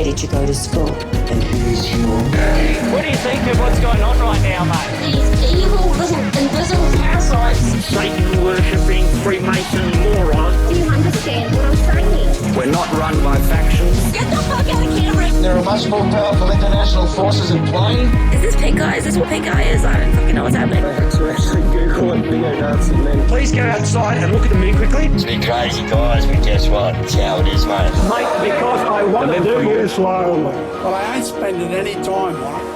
Where did you go to school? And here's your daddy. What do you think of what's going on right now, mate? These evil little invisible parasites. Satan-worshipping Freemason morons. Do you understand what I'm saying? We're not run by factions. Get the fuck out of camera! There are much more powerful international forces in play. Is this pink eye? Is this what pink eye is? I don't fucking know what's happening. I had to actually Google it, neo-Nazi men. Please go outside and look at the moon quickly. It's been crazy, guys, but guess what? It's how it is, mate. Mate, because I want to do you slowly. Well, I ain't spending any time on it.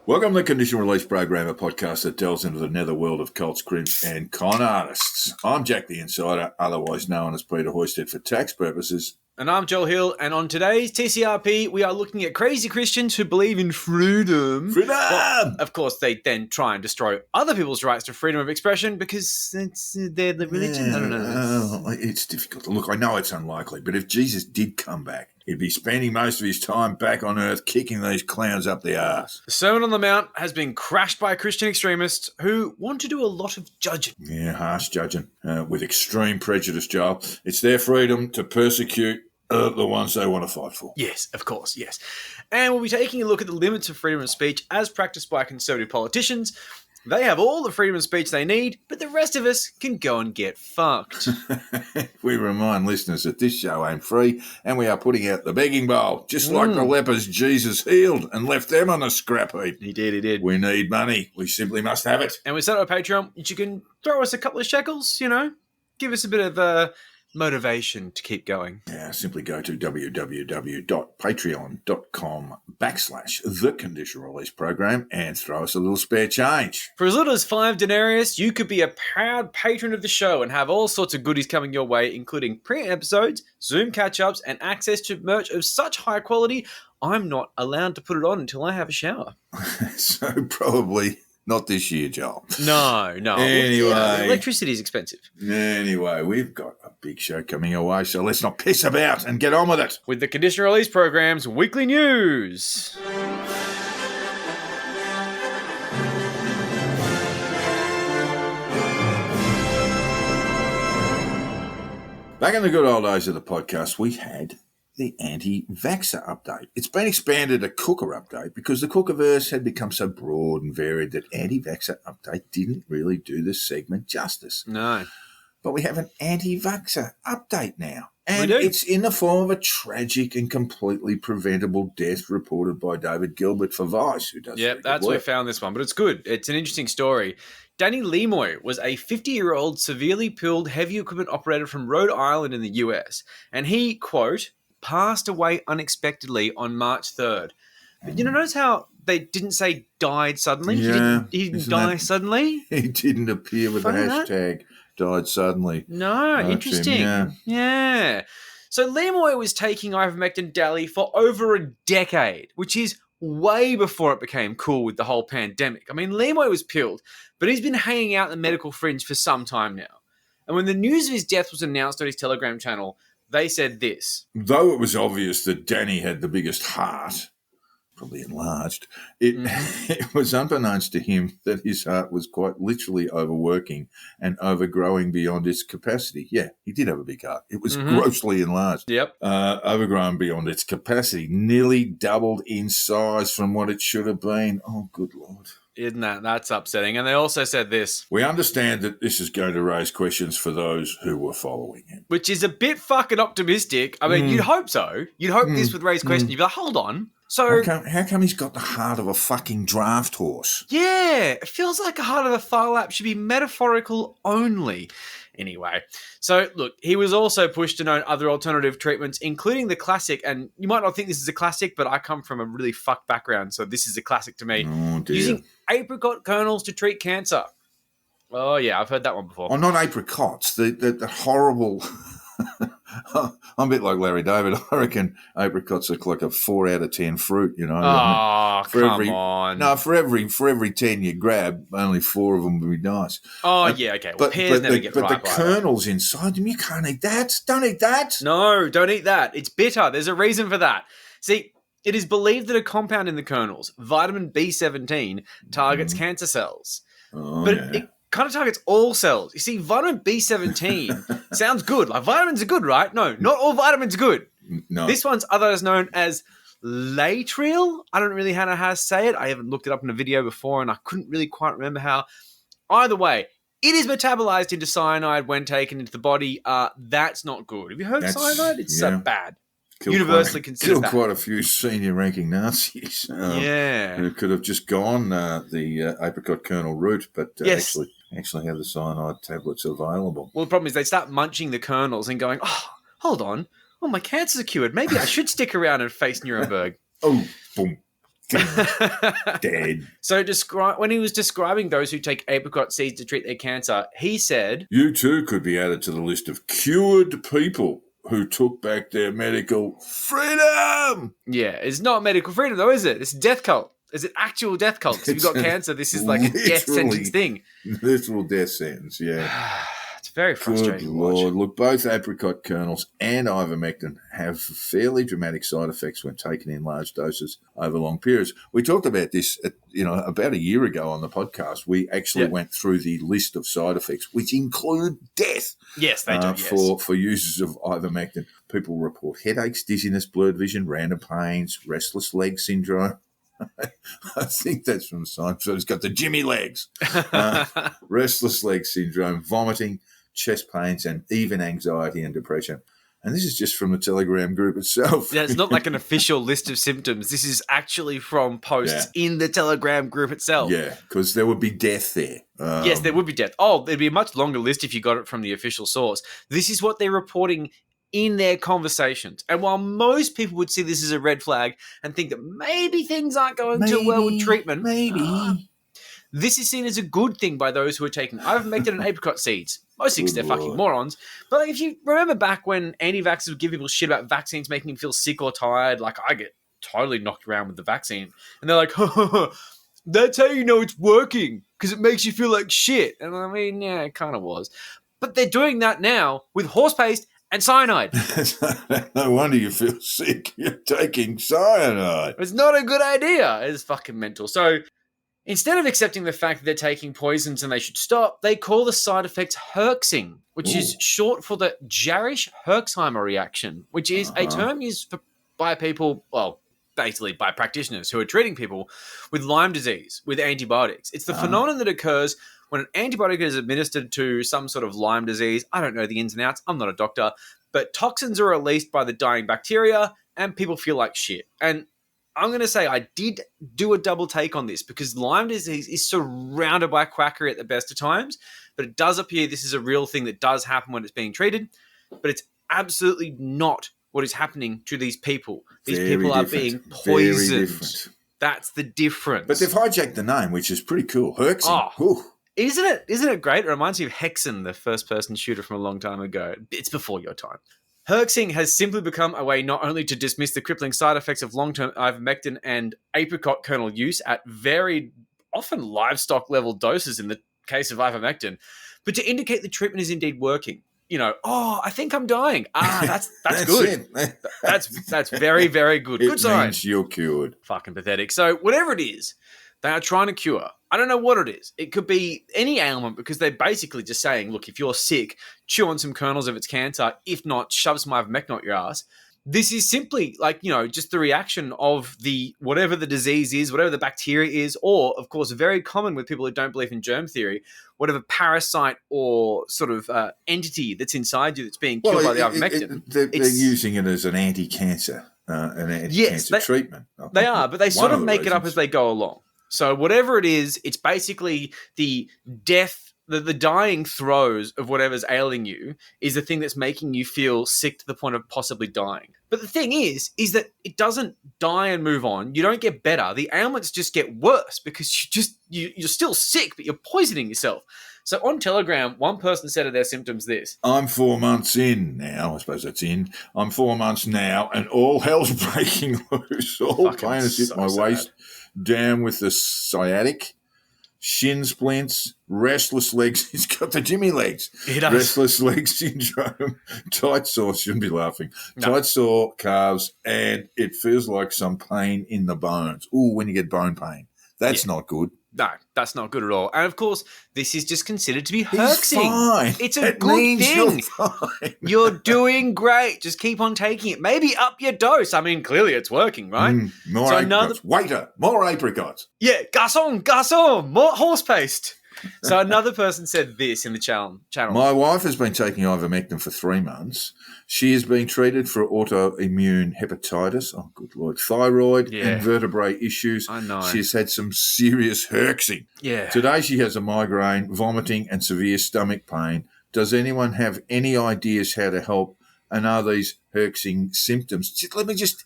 Welcome to the Conditional Release Program, a podcast that delves into the netherworld of cults, crims, and con artists. I'm Jack the Insider, otherwise known as Peter Hoisted for tax purposes. And I'm Joel Hill, and on today's TCRP, we are looking at crazy Christians who believe in freedom. Freedom! Well, of course, they then try and destroy other people's rights to freedom of expression because it's their religion. I don't know. It's difficult. Look, I know it's unlikely, but if Jesus did come back, he'd be spending most of his time back on earth kicking these clowns up the arse. The Sermon on the Mount has been crashed by Christian extremists who want to do a lot of judging. Yeah, harsh judging with extreme prejudice, Joel. It's their freedom to persecute the ones they want to fight for. Yes, of course, yes. And we'll be taking a look at the limits of freedom of speech as practiced by conservative politicians. They have all the freedom of speech they need, but the rest of us can go and get fucked. We remind listeners that this show ain't free, and we are putting out the begging bowl, just like the lepers Jesus healed and left them on a scrap heap. He did. We need money. We simply must have it. And we set up a Patreon, which you can throw us a couple of shekels, give us a bit of motivation to keep going. Yeah, simply go to www.patreon.com/The Conditional Release Program and throw us a little spare change. For as little as 5 denarius, you could be a proud patron of the show and have all sorts of goodies coming your way, including pre-episodes, Zoom catch-ups, and access to merch of such high quality, I'm not allowed to put it on until I have a shower. So probably not this year, Joel. No. Anyway. Electricity is expensive. Anyway, we've got a big show coming our way, so let's not piss about and get on with it. With the Conditional Release Program's weekly news. Back in the good old days of the podcast, we had the anti-vaxxer update. It's been expanded to Cooker update because the Cookerverse had become so broad and varied that anti-vaxxer update didn't really do the segment justice. No. But we have an anti-vaxxer update now. And We do. it's in the form of a tragic and completely preventable death reported by David Gilbert for Vice, who does Yep, that's where we found this one, but it's good. It's an interesting story. Danny Lemoy was a 50-year-old severely pilled heavy equipment operator from Rhode Island in the US, and he, quote, passed away unexpectedly on March 3rd. But notice how they didn't say died suddenly? Yeah. He didn't die suddenly? He didn't appear with the Funny that? hashtag died suddenly. No, That's interesting. him, Yeah. So Lemoy was taking Ivermectin daily for over a decade, which is way before it became cool with the whole pandemic. I mean, Lemoy was pilled, but he's been hanging out in the medical fringe for some time now. And when the news of his death was announced on his Telegram channel, they said this. Though it was obvious that Danny had the biggest heart, probably enlarged, it was unbeknownst to him that his heart was quite literally overworking and overgrowing beyond its capacity. Yeah, he did have a big heart. It was grossly enlarged. Yep. Overgrown beyond its capacity, nearly doubled in size from what it should have been. Oh, good Lord. Isn't that's upsetting? And they also said this. We understand that this is going to raise questions for those who were following him. Which is a bit fucking optimistic. I mean, you'd hope so. You'd hope this would raise questions. You'd be like, hold on. So How come he's got the heart of a fucking draft horse? yeah, it feels like a heart of a Pharlap should be metaphorical only. Anyway, so look, he was also pushed to know other alternative treatments, including the classic, and you might not think this is a classic, but I come from a really fucked background, so this is a classic to me. Oh, dear. Using apricot kernels to treat cancer. Oh, yeah, I've heard that one before. Oh, not apricots, the horrible... I'm a bit like Larry David. I reckon apricots are like a 4 out of 10 fruit, Oh, on. No, for every 10 you grab, only 4 of them would be nice. Oh, yeah, okay. Well, pears never get ripe. But the kernels inside them, you can't eat that. Don't eat that. No, don't eat that. It's bitter. There's a reason for that. See, it is believed that a compound in the kernels, vitamin B17, targets cancer cells. Oh, but yeah. it kind of targets all cells. You see, vitamin B17 sounds good. Like, vitamins are good, right? No, not all vitamins are good. No. This one's otherwise known as lateral. I don't really know how to say it. I haven't looked it up in a video before, and I couldn't really quite remember how. Either way, it is metabolized into cyanide when taken into the body. That's not good. Have you heard of cyanide? It's bad. Universally considered bad. Killed quite a few senior-ranking Nazis. Who could have just gone the apricot kernel route, but actually have the cyanide tablets available. Well, the problem is they start munching the kernels and going, oh, hold on. Oh, my cancer's cured. Maybe I should stick around and face Nuremberg. Oh, boom. Dead. So when he was describing those who take apricot seeds to treat their cancer, he said, "You too could be added to the list of cured people who took back their medical freedom." Yeah, it's not medical freedom though, is it? It's a death cult. It's an actual death cult. Because if you've got cancer, this is like a death sentence thing. Literal death sentence, yeah. It's very frustrating to watch. Lord. Look, both apricot kernels and ivermectin have fairly dramatic side effects when taken in large doses over long periods. We talked about this, about a year ago on the podcast. We actually went through the list of side effects, which include death. Yes, they do. For users of ivermectin, people report headaches, dizziness, blurred vision, random pains, restless leg syndrome. I think that's from Seinfeld. He's got the Jimmy legs. Restless leg syndrome, vomiting, chest pains, and even anxiety and depression. And this is just from the Telegram group itself. Yeah, it's not like an official list of symptoms. This is actually from posts in the Telegram group itself. Yeah, because there would be death there. Yes, there would be death. Oh, there'd be a much longer list if you got it from the official source. This is what they're reporting in their conversations. And while most people would see this as a red flag and think that maybe things aren't going too well with treatment, this is seen as a good thing by those who are taking ivermectin and apricot seeds. Mostly because they're fucking morons. But if you remember back when anti-vaxxers would give people shit about vaccines making them feel sick or tired, like I get totally knocked around with the vaccine. And they're like, that's how you know it's working, because it makes you feel like shit. And I mean, yeah, it kind of was. But they're doing that now with horse paste and cyanide. No wonder you feel sick. You're taking cyanide. It's not a good idea. It's fucking mental. So instead of accepting the fact that they're taking poisons and they should stop, they call the side effects herxing, which is short for the Jarisch-Herxheimer reaction, which is a term used by people, well, basically by practitioners who are treating people with Lyme disease with antibiotics. It's the phenomenon that occurs when an antibiotic is administered to some sort of Lyme disease. I don't know the ins and outs. I'm not a doctor. But toxins are released by the dying bacteria and people feel like shit. And I'm going to say I did do a double take on this because Lyme disease is surrounded by quackery at the best of times. But it does appear this is a real thing that does happen when it's being treated. But it's absolutely not what is happening to these people. These people are being poisoned. That's the difference. But they've hijacked the name, which is pretty cool. Herxing. Oh. Isn't it great? It reminds me of Hexen, the first-person shooter from a long time ago. It's before your time. Herxing has simply become a way not only to dismiss the crippling side effects of long-term ivermectin and apricot kernel use at very often livestock-level doses in the case of ivermectin, but to indicate the treatment is indeed working. I think I'm dying. That's good. That's very, very good. Good sign. It means you're cured. Fucking pathetic. So whatever it is, they are trying to cure. I don't know what it is. It could be any ailment because they're basically just saying, look, if you're sick, chew on some kernels if it's cancer. If not, shove some ivermectin up your ass. This is simply just the reaction of the whatever the disease is, whatever the bacteria is, or, of course, very common with people who don't believe in germ theory, whatever parasite or sort of entity that's inside you that's being killed by the ivermectin. They're using it as an anti-cancer, treatment. They are, but they sort of make it up as they go along. So whatever it is, it's basically the death, the dying throes of whatever's ailing you is the thing that's making you feel sick to the point of possibly dying. But the thing is that it doesn't die and move on. You don't get better. The ailments just get worse because you're still sick, but you're poisoning yourself. So on Telegram, one person said of their symptoms this. I'm 4 months in now. I suppose that's in. I'm 4 months now, and all hell's breaking loose. All pain has hit my waist. Down with the sciatic, shin splints, restless legs. He's got the Jimmy legs. He does. Restless leg syndrome, tight sore. Shouldn't be laughing. No. Tight sore calves, and it feels like some pain in the bones. Ooh, when you get bone pain, that's not good. No, that's not good at all. And of course, this is just considered to be He's herxing. fine. It's a It good means thing. You're fine. You're doing great. Just keep on taking it. Maybe up your dose. I mean, clearly it's working, right? More So apricots. Waiter, more apricots. Yeah, garçon, more horse paste. So another person said this in the channel. My wife has been taking ivermectin for 3 months. She has been treated for autoimmune hepatitis. Oh, good Lord. Thyroid and vertebrae issues. I know. She's had some serious herxing. Yeah. Today she has a migraine, vomiting, and severe stomach pain. Does anyone have any ideas how to help? And are these herxing symptoms? Let me just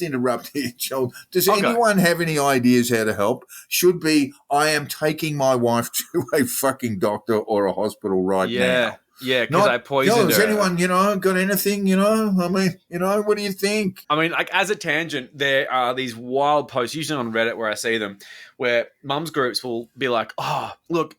interrupt here, Joel. Does anyone have any ideas how to help? Should be, I am taking my wife to a fucking doctor or a hospital right now. Yeah, because I poisoned her. Has anyone, got anything, I mean, what do you think? I mean, like, as a tangent, there are these wild posts, usually on Reddit where I see them, where mums groups will be like, oh, look,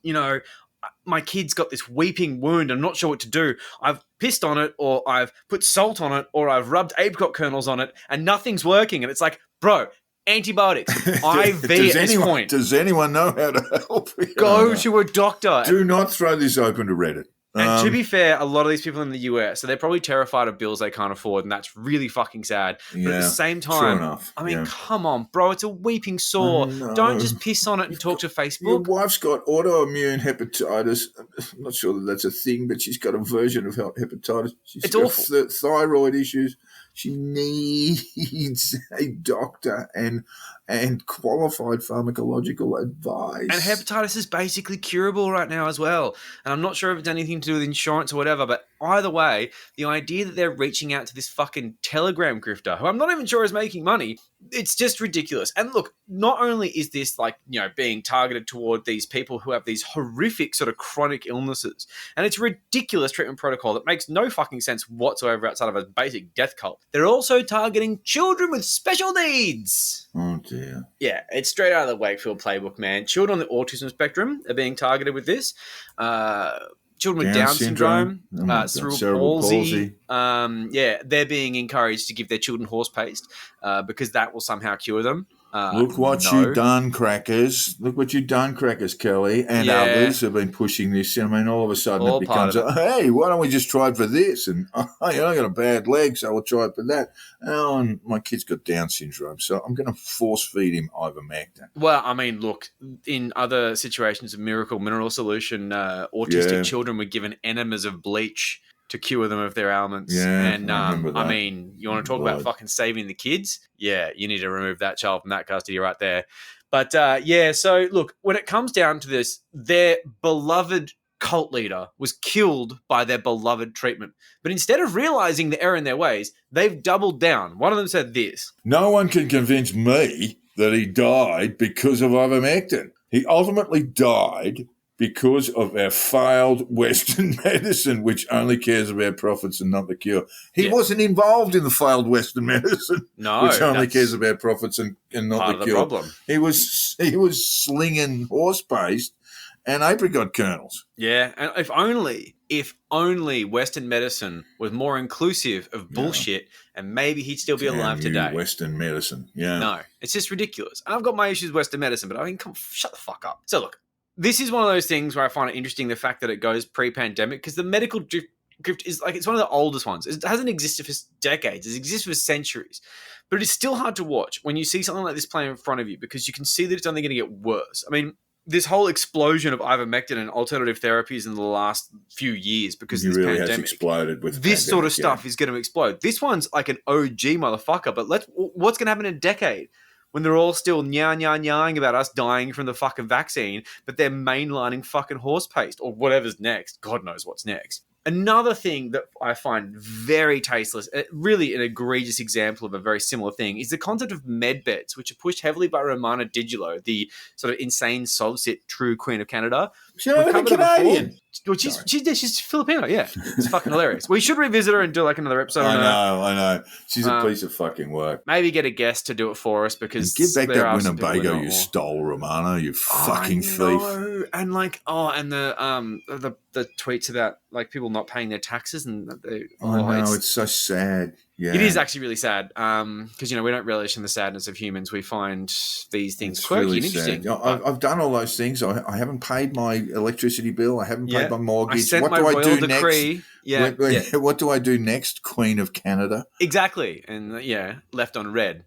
my kid's got this weeping wound. I'm not sure what to do. I've pissed on it, or I've put salt on it, or I've rubbed apricot kernels on it, and nothing's working. And it's like, bro, antibiotics, IV at this point. Does anyone know how to help? Go to a doctor. Do not throw this open to Reddit. And to be fair, a lot of these people in the US, so they're probably terrified of bills they can't afford, and that's really fucking sad. But at the same time, I mean, come on, bro, it's a weeping sore. Don't just piss on it and talk to Facebook. Your wife's got autoimmune hepatitis. I'm not sure that that's a thing, but she's got a version of hepatitis. It's awful. Thyroid issues. She needs a doctor and qualified pharmacological advice. And hepatitis is basically curable right now as well. And I'm not sure if it's anything to do with insurance or whatever, but either way, the idea that they're reaching out to this fucking Telegram grifter, who I'm not even sure is making money, it's just ridiculous. And look, not only is this being targeted toward these people who have these horrific sort of chronic illnesses, and it's a ridiculous treatment protocol that makes no fucking sense whatsoever outside of a basic death cult. They're also targeting children with special needs. Oh, dear. Yeah, it's straight out of the Wakefield playbook, man. Children on the autism spectrum are being targeted with this. Children with Down syndrome, cerebral palsy. They're being encouraged to give their children horse paste because that will somehow cure them. Look what you done, crackers. Look what you done, crackers, Kelly. And others have been pushing this. I mean, all of a sudden it becomes, hey, why don't we just try it for this? And, I got a bad leg, so we'll try it for that. Oh, and my kid's got Down syndrome, so I'm going to force feed him ivermectin. Well, I mean, look, in other situations of miracle mineral solution, autistic children were given enemas of bleach to cure them of their ailments. Yeah, and I mean, you want to talk about fucking saving the kids? Yeah, you need to remove that child from that custody right there. But so look, when it comes down to this, their beloved cult leader was killed by their beloved treatment. But instead of realizing the error in their ways, they've doubled down. One of them said this: no one can convince me that he died because of ivermectin. He ultimately died because of our failed Western medicine, which only cares about profits and not the cure. He wasn't involved in the failed Western medicine, which only cares about profits and not the cure. Problem. He was slinging horse paste and apricot kernels. Yeah, and if only Western medicine was more inclusive of bullshit, and maybe he'd still be alive today. Western medicine, No, it's just ridiculous. And I've got my issues with Western medicine, but I mean, shut the fuck up. So look, this is one of those things where I find it interesting, the fact that it goes pre-pandemic, because the medical grift is it's one of the oldest ones. It hasn't existed for decades. It's existed for centuries. But it's still hard to watch when you see something like this playing in front of you, because you can see that it's only going to get worse. I mean, this whole explosion of ivermectin and alternative therapies in the last few years because of this pandemic has exploded with this sort of stuff is going to explode. This one's like an OG motherfucker, but what's going to happen in a decade when they're all still nyahing about us dying from the fucking vaccine, but they're mainlining fucking horse paste or whatever's next. God knows what's next. Another thing that I find very tasteless, really an egregious example of a very similar thing, is the concept of med beds, which are pushed heavily by Romana Digilo, the sort of insane solcit true queen of Canada. She's not even Canadian. Well, she's Filipino, yeah. It's fucking hilarious. We should revisit her and do like another episode on her. I know. She's a piece of fucking work. Maybe get a guest to do it for us, because give back that Winnebago you stole, Romana, you fucking thief. And like, the tweets about like people not paying their taxes and it's so sad. Yeah. It is actually really sad because, we don't relish in the sadness of humans. We find these things It's quirky really and interesting. sad. I've done all those things. I haven't paid my electricity bill. I haven't paid my mortgage. I sent What my do I royal do decree. next? What do I do next, Queen of Canada? Exactly. And left on red.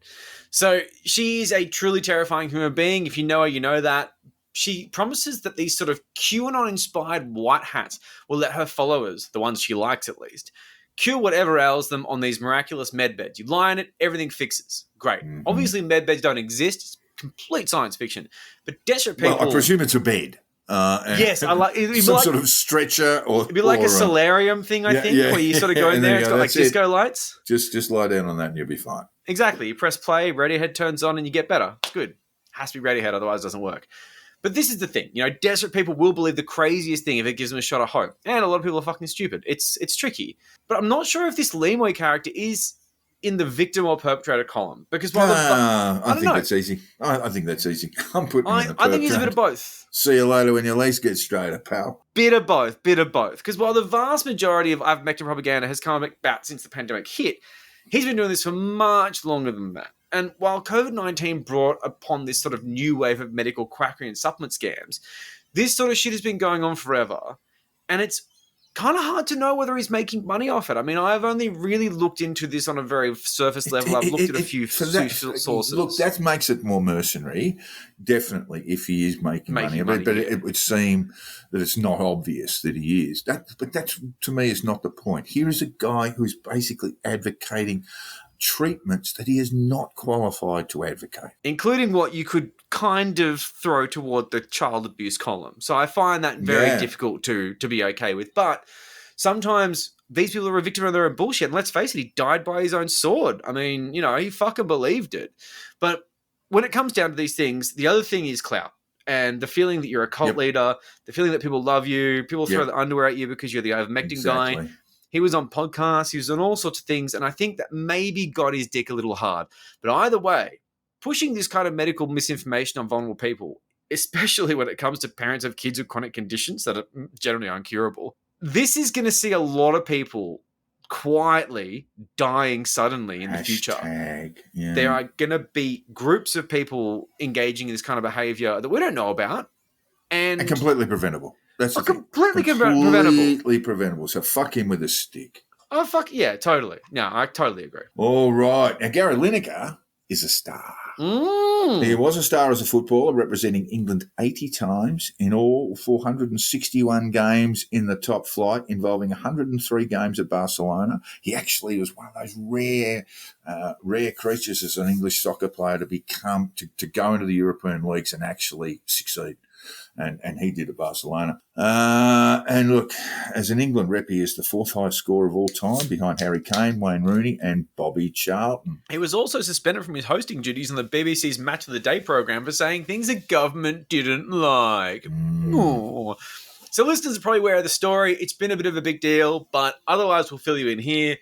So she's a truly terrifying human being. If you know her, you know that. She promises that these sort of QAnon-inspired white hats will let her followers, the ones she likes at least, cure whatever ails them on these miraculous med beds. You lie on it, everything fixes. Great. Mm-hmm. Obviously, med beds don't exist. It's complete science fiction. But desperate people... Well, I presume it's a bed. Yes, I like... It'd be some like, sort of stretcher or... It'd be like a solarium thing, I think, where you sort of go in there. It's got like disco lights. Just lie down on that and you'll be fine. Exactly. You press play, Radiohead turns on, and you get better. It's good. Has to be Radiohead, otherwise it doesn't work. But this is the thing. Desperate people will believe the craziest thing if it gives them a shot of hope. And a lot of people are fucking stupid. It's tricky. But I'm not sure if this Lemoy character is in the victim or perpetrator column. Because while I think that's easy. I think that's easy. I'm putting in the I think he's a bit of both. See you later when your legs get straighter, pal. Bit of both. Because while the vast majority of ivermectin propaganda has come about since the pandemic hit, he's been doing this for much longer than that. And while COVID-19 brought upon this sort of new wave of medical quackery and supplement scams, this sort of shit has been going on forever. And it's kind of hard to know whether he's making money off it. I mean, I've only really looked into this on a very surface level. I've looked at a few sources. Look, that makes it more mercenary, definitely, if he is making money. But it would seem that it's not obvious that he is. But that, to me, is not the point. Here is a guy who's basically advocating treatments that he is not qualified to advocate. Including what you could kind of throw toward the child abuse column. So I find that very difficult to be okay with. But sometimes these people are a victim of their own bullshit. And let's face it, he died by his own sword. I mean, he fucking believed it. But when it comes down to these things, the other thing is clout. And the feeling that you're a cult leader, the feeling that people love you, people throw the underwear at you because you're the ivermectin guy. He was on podcasts, he was on all sorts of things, and I think that maybe got his dick a little hard. But either way, pushing this kind of medical misinformation on vulnerable people, especially when it comes to parents of kids with chronic conditions that are generally uncurable, this is going to see a lot of people quietly dying suddenly in the future. There are going to be groups of people engaging in this kind of behavior that we don't know about. And completely preventable. That's completely preventable. Completely preventable. So fuck him with a stick. Oh, fuck. Yeah, totally. No, I totally agree. All right. Now, Gary Lineker is a star. He was a star as a footballer, representing England 80 times in all 461 games in the top flight, involving 103 games at Barcelona. He actually was one of those rare creatures as an English soccer player to go into the European leagues and actually succeed. And he did at Barcelona. And look, as an England rep, he is the fourth highest scorer of all time, behind Harry Kane, Wayne Rooney and Bobby Charlton. He was also suspended from his hosting duties on the BBC's Match of the Day programme for saying things the government didn't like. So listeners are probably aware of the story. It's been a bit of a big deal, but otherwise we'll fill you in here.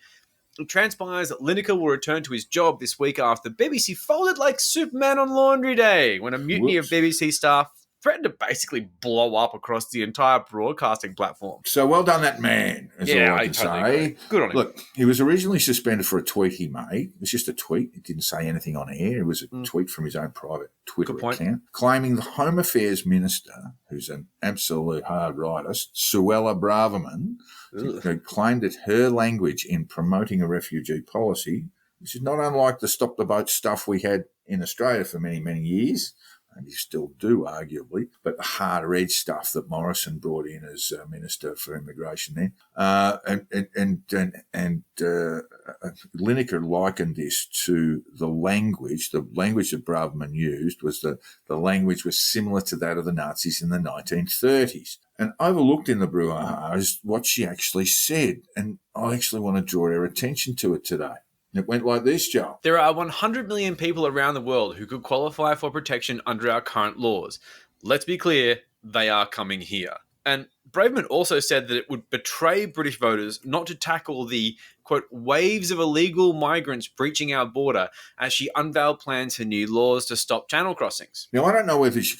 It transpires that Lineker will return to his job this week after the BBC folded like Superman on Laundry Day when a mutiny of BBC staff threatened to basically blow up across the entire broadcasting platform. So well done, that man, is all I can say. Agree. Good on him. Look, he was originally suspended for a tweet he made. It was just a tweet. It didn't say anything on air. It was a tweet from his own private Twitter account, claiming the Home Affairs Minister, who's an absolute hard rightist, Suella Braverman, who claimed that her language in promoting a refugee policy, which is not unlike the Stop the Boat stuff we had in Australia for many, many years, and you still do, arguably, but the harder edge stuff that Morrison brought in as Minister for Immigration then. Lineker likened this to the language that Braverman used was the language was similar to that of the Nazis in the 1930s. And overlooked in the brouhaha is what she actually said, and I actually want to draw our attention to it today. It went like this, Joel. There are 100 million people around the world who could qualify for protection under our current laws. Let's be clear, they are coming here. And Braverman also said that it would betray British voters not to tackle the, quote, waves of illegal migrants breaching our border as she unveiled plans for new laws to stop channel crossings. Now, I don't know where she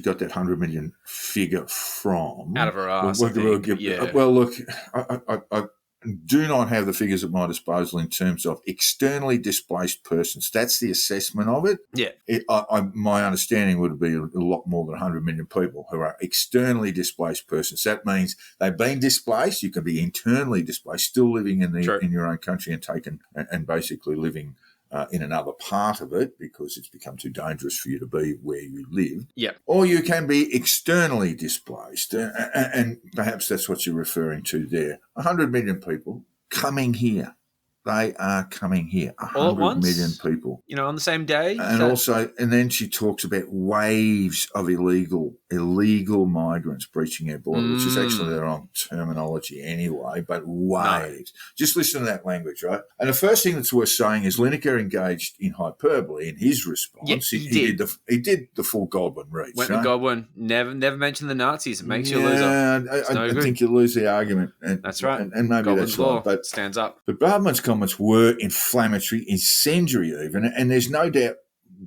got that 100 million figure from. Out of her ass, I think. Well, look, do not have the figures at my disposal in terms of externally displaced persons. That's the assessment of it. Yeah. My understanding would be a lot more than 100 million people who are externally displaced persons. That means they've been displaced. You can be internally displaced, still living in your own country and basically living in another part of it because it's become too dangerous for you to be where you live. Yeah. Or you can be externally displaced, and perhaps that's what you're referring to there. 100 million people coming here. They are coming here. All at 100 once? million people. On the same day? And then she talks about waves of illegal migrants breaching our border, which is actually the wrong terminology anyway, but waves. No. Just listen to that language, right? And the first thing that's worth saying is Lineker engaged in hyperbole in his response. Yes, he did the full Godwin reach. Went with Godwin. Never mention the Nazis. It makes you lose up. I think you lose the argument. That's right. And maybe Godwin's that's law right. But stands up. But Bardman's comments were inflammatory, incendiary even, and there's no doubt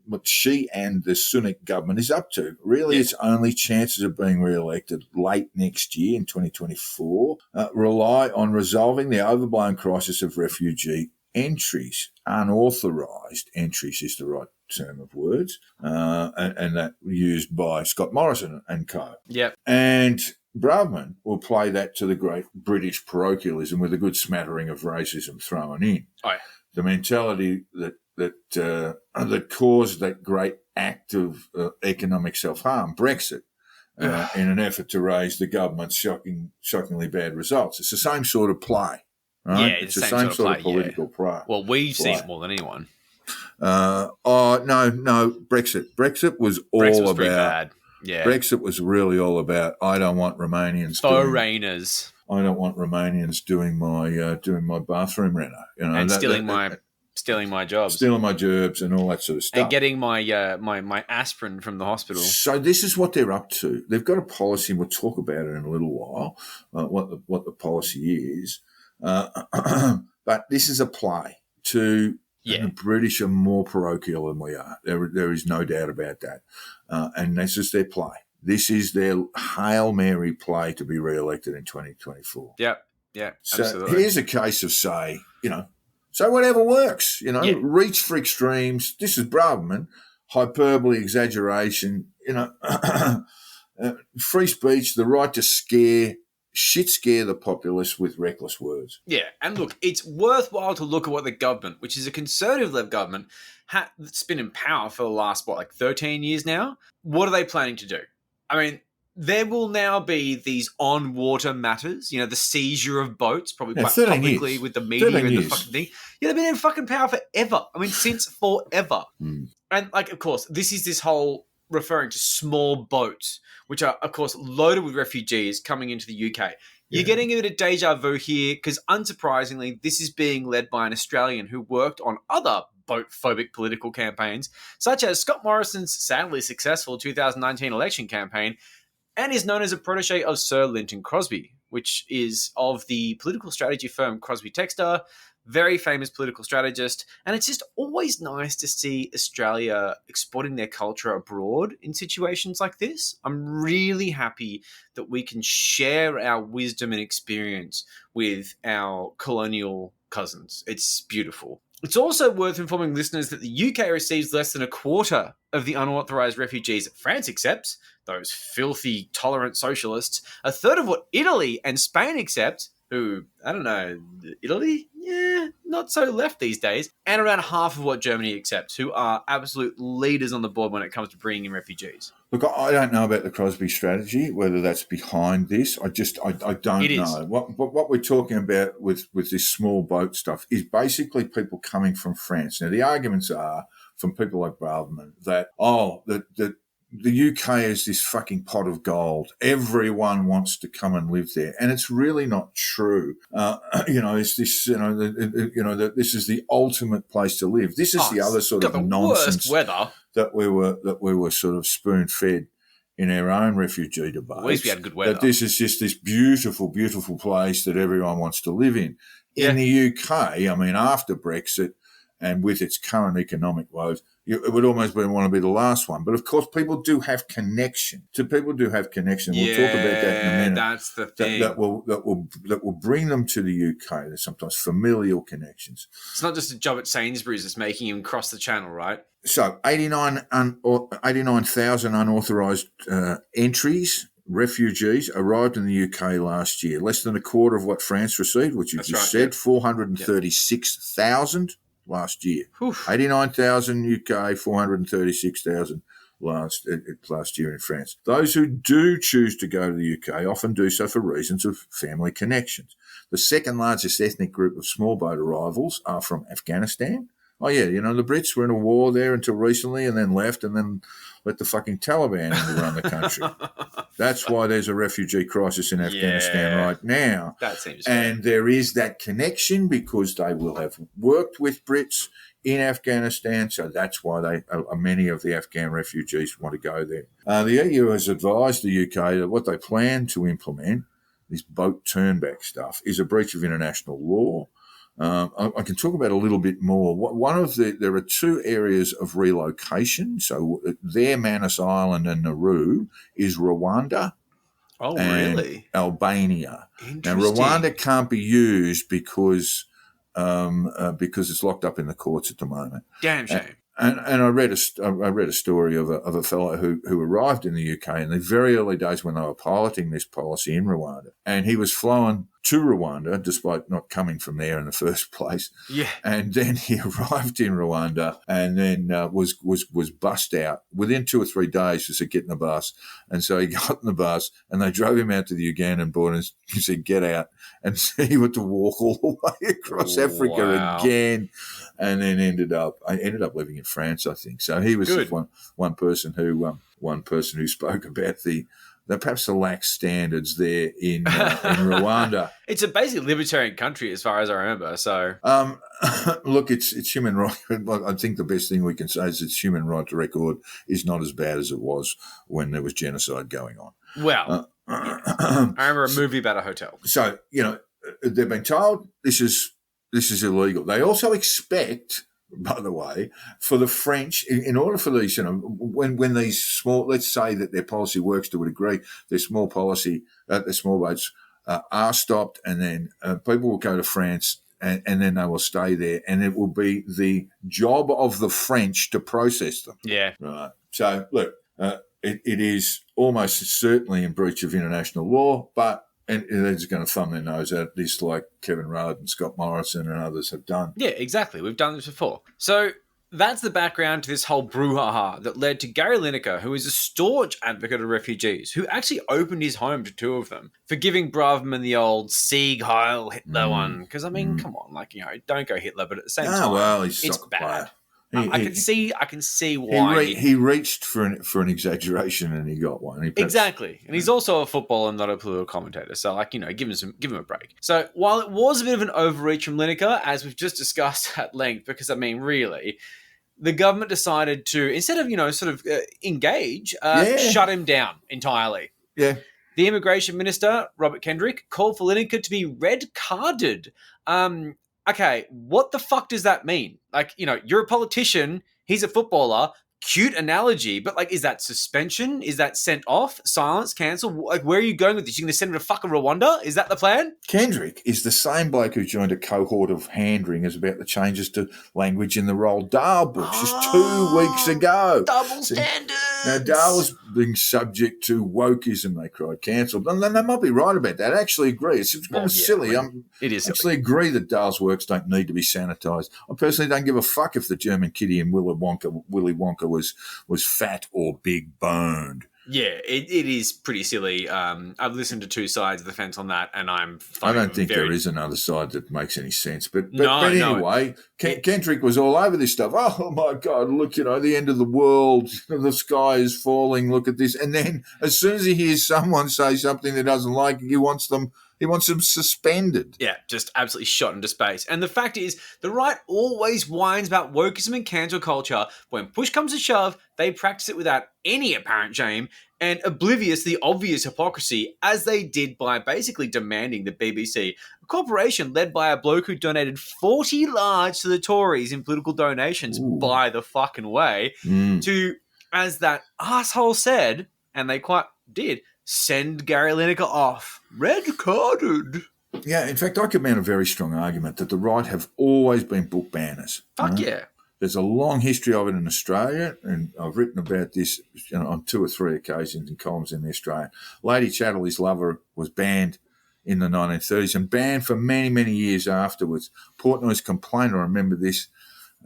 what she and the Sunak government is up to. Really, its only chances of being re-elected late next year in 2024 rely on resolving the overblown crisis of refugee entries. Unauthorised entries is the right term of words, and that used by Scott Morrison and co. Yep. And Bradman will play that to the great British parochialism with a good smattering of racism thrown in. Oh, yeah. The mentality that caused that great act of economic self-harm, Brexit, in an effort to raise the government's shockingly bad results. It's the same sort of play, right? Yeah, it's the same sort of political play. Well, we've seen it more than anyone. No, Brexit. Brexit was all pretty about. Bad. Yeah. Brexit was really all about. I don't want Romanians. Foreigners. I don't want Romanians doing my bathroom reno, and stealing my jobs, stealing my gerbs, and all that sort of stuff, and getting my aspirin from the hospital. So this is what they're up to. They've got a policy, and we'll talk about it in a little while. What the policy is, but this is a play to. Yeah. The British are more parochial than we are. There is no doubt about that. And this is their play. This is their Hail Mary play to be re-elected in 2024. Yeah, so absolutely. Here's a case of say whatever works, reach for extremes. This is Braverman, hyperbole, exaggeration, free speech, the right to scare the populace with reckless words. Yeah, and look, it's worthwhile to look at what the government, which is a conservative-led government, that's been in power for the last, 13 years now? What are they planning to do? I mean, there will now be these on-water matters, the seizure of boats, probably quite publicly with the media and the fucking thing. Yeah, they've been in fucking power forever. I mean, since forever. And, of course, this is this whole referring to small boats, which are, of course, loaded with refugees coming into the UK. You're getting a bit of deja vu here because, unsurprisingly, this is being led by an Australian who worked on other boat-phobic political campaigns, such as Scott Morrison's sadly successful 2019 election campaign, and is known as a protege of Sir Linton Crosby, which is of the political strategy firm Crosby Textor, very famous political strategist, and it's just always nice to see Australia exporting their culture abroad in situations like this. I'm really happy that we can share our wisdom and experience with our colonial cousins. It's beautiful. It's also worth informing listeners that the UK receives less than a quarter of the unauthorised refugees that France accepts, those filthy, tolerant socialists, a third of what Italy and Spain accept, who, I don't know, Italy? Yeah, not so left these days. And around half of what Germany accepts, who are absolute leaders on the board when it comes to bringing in refugees. Look, I don't know about the Crosby strategy, whether that's behind this. I don't know. What we're talking about with this small boat stuff is basically people coming from France. Now, the arguments are from people like Braverman that, the UK is this fucking pot of gold. Everyone wants to come and live there, and it's really not true. It's this, that this is the ultimate place to live. This is the other sort of nonsense weather that we were sort of spoon fed in our own refugee debate. At least we had good weather. That this is just this beautiful, beautiful place that everyone wants to live in. In the UK, I mean, after Brexit, and with its current economic woes, it would almost want to be the last one. But of course, people do have connection. So people do have connection. We'll talk about that in a minute. That's the thing. That will bring them to the UK. There's sometimes familial connections. It's not just a job at Sainsbury's that's making him cross the channel, right? So 89,000 unauthorised entries. Refugees arrived in the UK last year, less than a quarter of what France received, which you just said, 436,000 last year. 89,000 UK, 436,000 last year in France. Those who do choose to go to the UK often do so for reasons of family connections. The second largest ethnic group of small boat arrivals are from Afghanistan. Oh, yeah, the Brits were in a war there until recently and then left and then let the fucking Taliban run the country. That's why there's a refugee crisis in Afghanistan right now. That seems And there is that connection because they will have worked with Brits in Afghanistan, so that's why many of the Afghan refugees want to go there. The EU has advised the UK that what they plan to implement, this boat turnback stuff, is a breach of international law. I can talk about a little bit more. There are two areas of relocation. So their Manus Island and Nauru is Rwanda. Oh, and really? Albania. Now, Interesting. Rwanda can't be used because it's locked up in the courts at the moment. Damn shame. And I read a story of a fellow who arrived in the UK in the very early days when they were piloting this policy in Rwanda, and he was flown to Rwanda despite not coming from there in the first place. Yeah. And then he arrived in Rwanda and then was bussed out within 2 or 3 days to get in the bus. And so he got in the bus and they drove him out to the Ugandan border and he said, "Get out." And so he went to walk all the way across Africa again, and then ended up living in France, I think. So he was just one person who spoke about perhaps the lax standards there in Rwanda. It's a basically libertarian country as far as I remember. So, look, it's human right. I think the best thing we can say is its human rights record is not as bad as it was when there was genocide going on. Well, I remember a movie about a hotel. So they've been told this is illegal. They also expect, by the way, for the French, in order for these, when these small, let's say that their policy works to a degree, their small boats are stopped, and then people will go to France, and then they will stay there, and it will be the job of the French to process them. Yeah. Right. So, look, it is almost certainly in breach of international law, but and they're just going to thumb their nose at this like Kevin Rudd and Scott Morrison and others have done. Yeah, exactly. We've done this before. So that's the background to this whole brouhaha that led to Gary Lineker, who is a staunch advocate of refugees, who actually opened his home to 2 of them for giving Braverman the old Sieg Heil Hitler one. Because, I mean, come on, don't go Hitler, but at the same time, well, he's it's soccer bad. player. I can see why he reached for an exaggeration and he got one. Exactly, and he's also a footballer and not a political commentator. So, give him a break. So, while it was a bit of an overreach from Lineker, as we've just discussed at length, because really, the government decided to, instead of engage, shut him down entirely. Yeah. The immigration minister, Robert Kendrick, called for Lineker to be red carded. Okay, what the fuck does that mean? You're a politician, he's a footballer, cute analogy, but is that suspension? Is that sent off? Silence? Cancel? Where are you going with this? You're going to send him to fucking Rwanda? Is that the plan? Kendrick is the same bloke who joined a cohort of hand-wringers about the changes to language in the Roald Dahl books just 2 weeks ago. Double standards! Now, Dahl was being subject to wokeism, they cried, cancelled. And they might be right about that. I actually agree. It's silly. It is silly. I actually agree that Dahl's works don't need to be sanitised. I personally don't give a fuck if the German kiddie in Willy Wonka was fat or big boned. Yeah, it is pretty silly. I've listened to 2 sides of the fence on that, and I don't think there is another side that makes any sense. But anyway, Kendrick was all over this stuff. Oh, my God, look, the end of the world, the sky is falling, look at this. And then as soon as he hears someone say something that doesn't like it, he wants them He wants them suspended. Yeah, just absolutely shot into space. And the fact is, the right always whines about wokeism and cancel culture. When push comes to shove, they practice it without any apparent shame and oblivious to the obvious hypocrisy, as they did by basically demanding the BBC, a corporation led by a bloke who donated 40 large to the Tories in political donations, by the fucking way, to, as that asshole said, and they quite did, send Gary Lineker off. Red carded. Yeah, in fact, I could mount a very strong argument that the right have always been book banners. Fuck yeah. There's a long history of it in Australia, and I've written about this on 2 or 3 occasions in columns in the Australian. Lady Chattel, his lover, was banned in the 1930s and banned for many, many years afterwards. Portnoy's Complaint, I remember this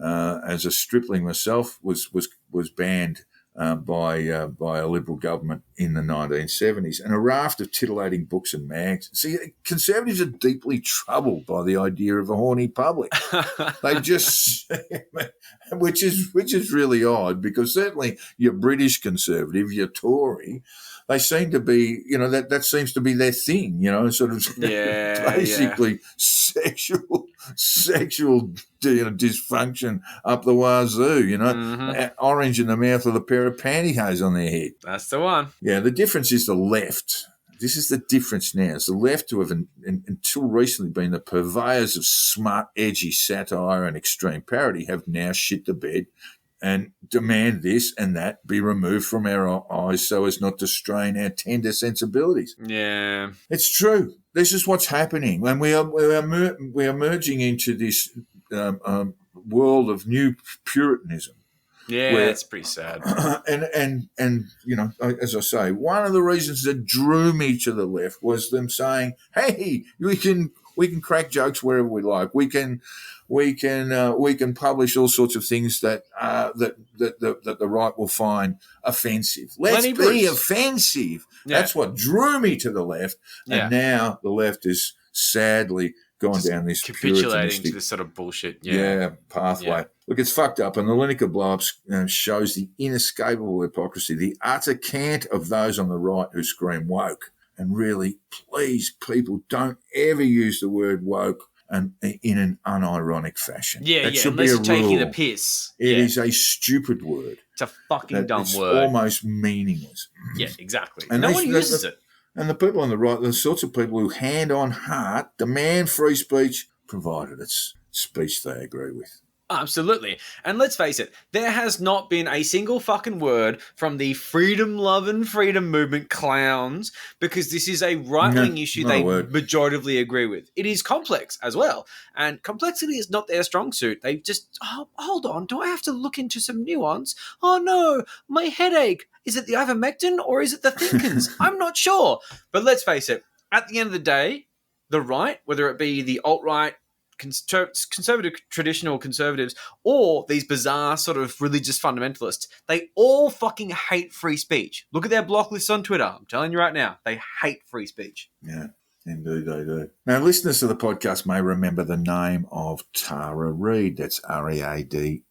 as a stripling myself, was banned by a Liberal government in the 1970s, and a raft of titillating books and mags. See, Conservatives are deeply troubled by the idea of a horny public. They just, which is really odd, because certainly your British Conservative, your Tory, they seem to be, that seems to be their thing, sort of basically sexual dysfunction up the wazoo, orange in the mouth with a pair of pantyhose on their head. That's the one. Yeah, the difference is the left. This is the difference now. It's the left who have until recently been the purveyors of smart, edgy satire and extreme parody have now shit the bed and demand this and that be removed from our eyes so as not to strain our tender sensibilities. Yeah. It's true. This is what's happening. And we are merging into this world of new Puritanism. Yeah, it's pretty sad. And as I say, one of the reasons that drew me to the left was them saying, "Hey, we can crack jokes wherever we like. We can publish all sorts of things that the right will find offensive. Let's be offensive." Yeah. That's what drew me to the left, and now the left is sadly gone just down this capitulating to this sort of bullshit pathway. Yeah. Look, it's fucked up, and the Lineker blow-up shows the inescapable hypocrisy, the utter cant of those on the right who scream woke. And really, please, people, don't ever use the word woke in an unironic fashion. That should be a rule. Taking the piss. It is a stupid word. It's a fucking dumb it's word. Almost meaningless. Yeah, exactly. And no one uses it. And the people on the right, the sorts of people who hand on heart demand free speech, provided it's speech they agree with. Absolutely. And let's face it, there has not been a single fucking word from the freedom-loving freedom movement clowns, because this is a right-wing issue they majoritively agree with. It is complex as well. And complexity is not their strong suit. They just, hold on, do I have to look into some nuance? Oh no, my headache. Is it the Ivermectin or is it the Thinkins? I'm not sure. But let's face it, at the end of the day, the right, whether it be the alt-right, conservative, traditional conservatives, or these bizarre sort of religious fundamentalists, they all fucking hate free speech. Look at their block lists on Twitter. I'm telling you right now, they hate free speech. Yeah, indeed they do. Now, listeners to the podcast may remember the name of Tara Reade. That's Reade.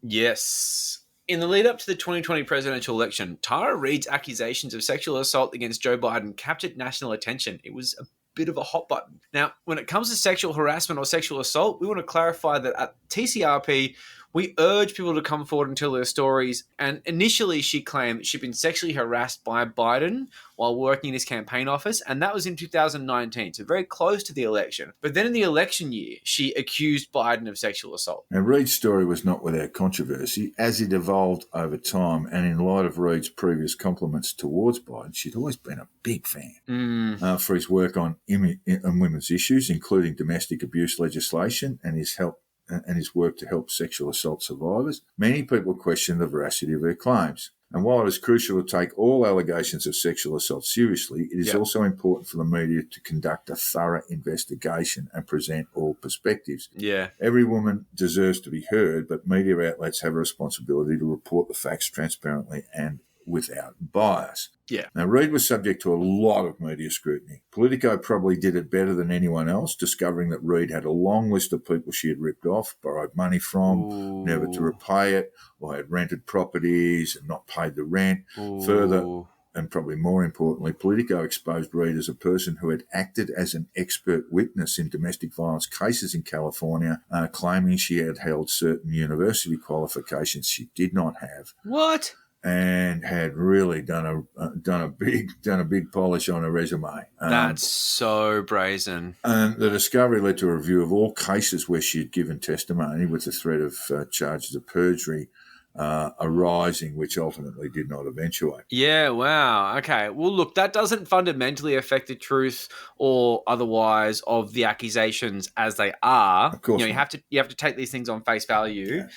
Yes. In the lead up to the 2020 presidential election, Tara Reade's accusations of sexual assault against Joe Biden captured national attention. It was a bit of a hot button. Now, when it comes to sexual harassment or sexual assault, we want to clarify that at TCRP, we urge people to come forward and tell their stories. And initially, she claimed that she'd been sexually harassed by Biden while working in his campaign office, and that was in 2019, so very close to the election. But then in the election year, she accused Biden of sexual assault. Now, Reade's story was not without controversy, as it evolved over time, and in light of Reade's previous compliments towards Biden, she'd always been a big fan for his work on women's issues, including domestic abuse legislation, and his work to help sexual assault survivors. Many people question the veracity of her claims. And while it is crucial to take all allegations of sexual assault seriously, it is also important for the media to conduct a thorough investigation and present all perspectives. Yeah. Every woman deserves to be heard, but media outlets have a responsibility to report the facts transparently and without bias. Yeah. Now, Reade was subject to a lot of media scrutiny. Politico probably did it better than anyone else, discovering that Reade had a long list of people she had ripped off, borrowed money from, never to repay it, or had rented properties and not paid the rent. Further, and probably more importantly, Politico exposed Reade as a person who had acted as an expert witness in domestic violence cases in California, claiming she had held certain university qualifications she did not have. What? And had really done a big polish on her resume. That's so brazen. And the discovery led to a review of all cases where she had given testimony with the threat of charges of perjury arising, which ultimately did not eventuate. Yeah, wow. Okay. Well, look, that doesn't fundamentally affect the truth or otherwise of the accusations as they are. Of course, you have to take these things on face value,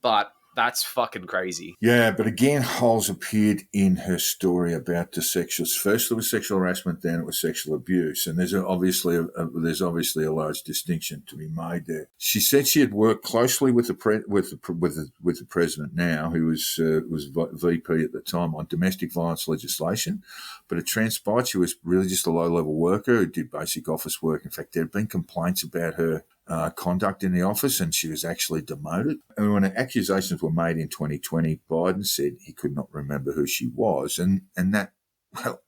but that's fucking crazy. Yeah, but again, holes appeared in her story about the first there was sexual harassment, then it was sexual abuse, and there's obviously a large distinction to be made there. She said she had worked closely with the president now, who was VP at the time, on domestic violence legislation, but it transpired she was really just a low-level worker who did basic office work. In fact, there had been complaints about her conduct in the office, and she was actually demoted. And when accusations were made in 2020, Biden said he could not remember who she was, and that, well,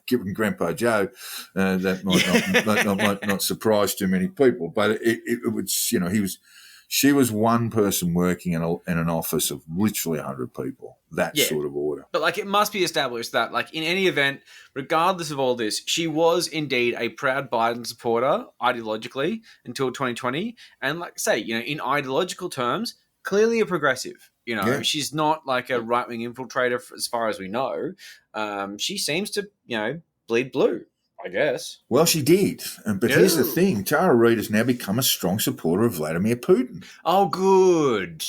given Grandpa Joe, that might not surprise too many people. But it would, she was one person working in an office of literally 100 people, that sort of order. But, it must be established that, in any event, regardless of all this, she was indeed a proud Biden supporter, ideologically, until 2020. And, in ideological terms, clearly a progressive. She's not a right-wing infiltrator as far as we know. She seems to, bleed blue, I guess. Well, she did. But here's the thing. Tara Reade has now become a strong supporter of Vladimir Putin. Oh, good.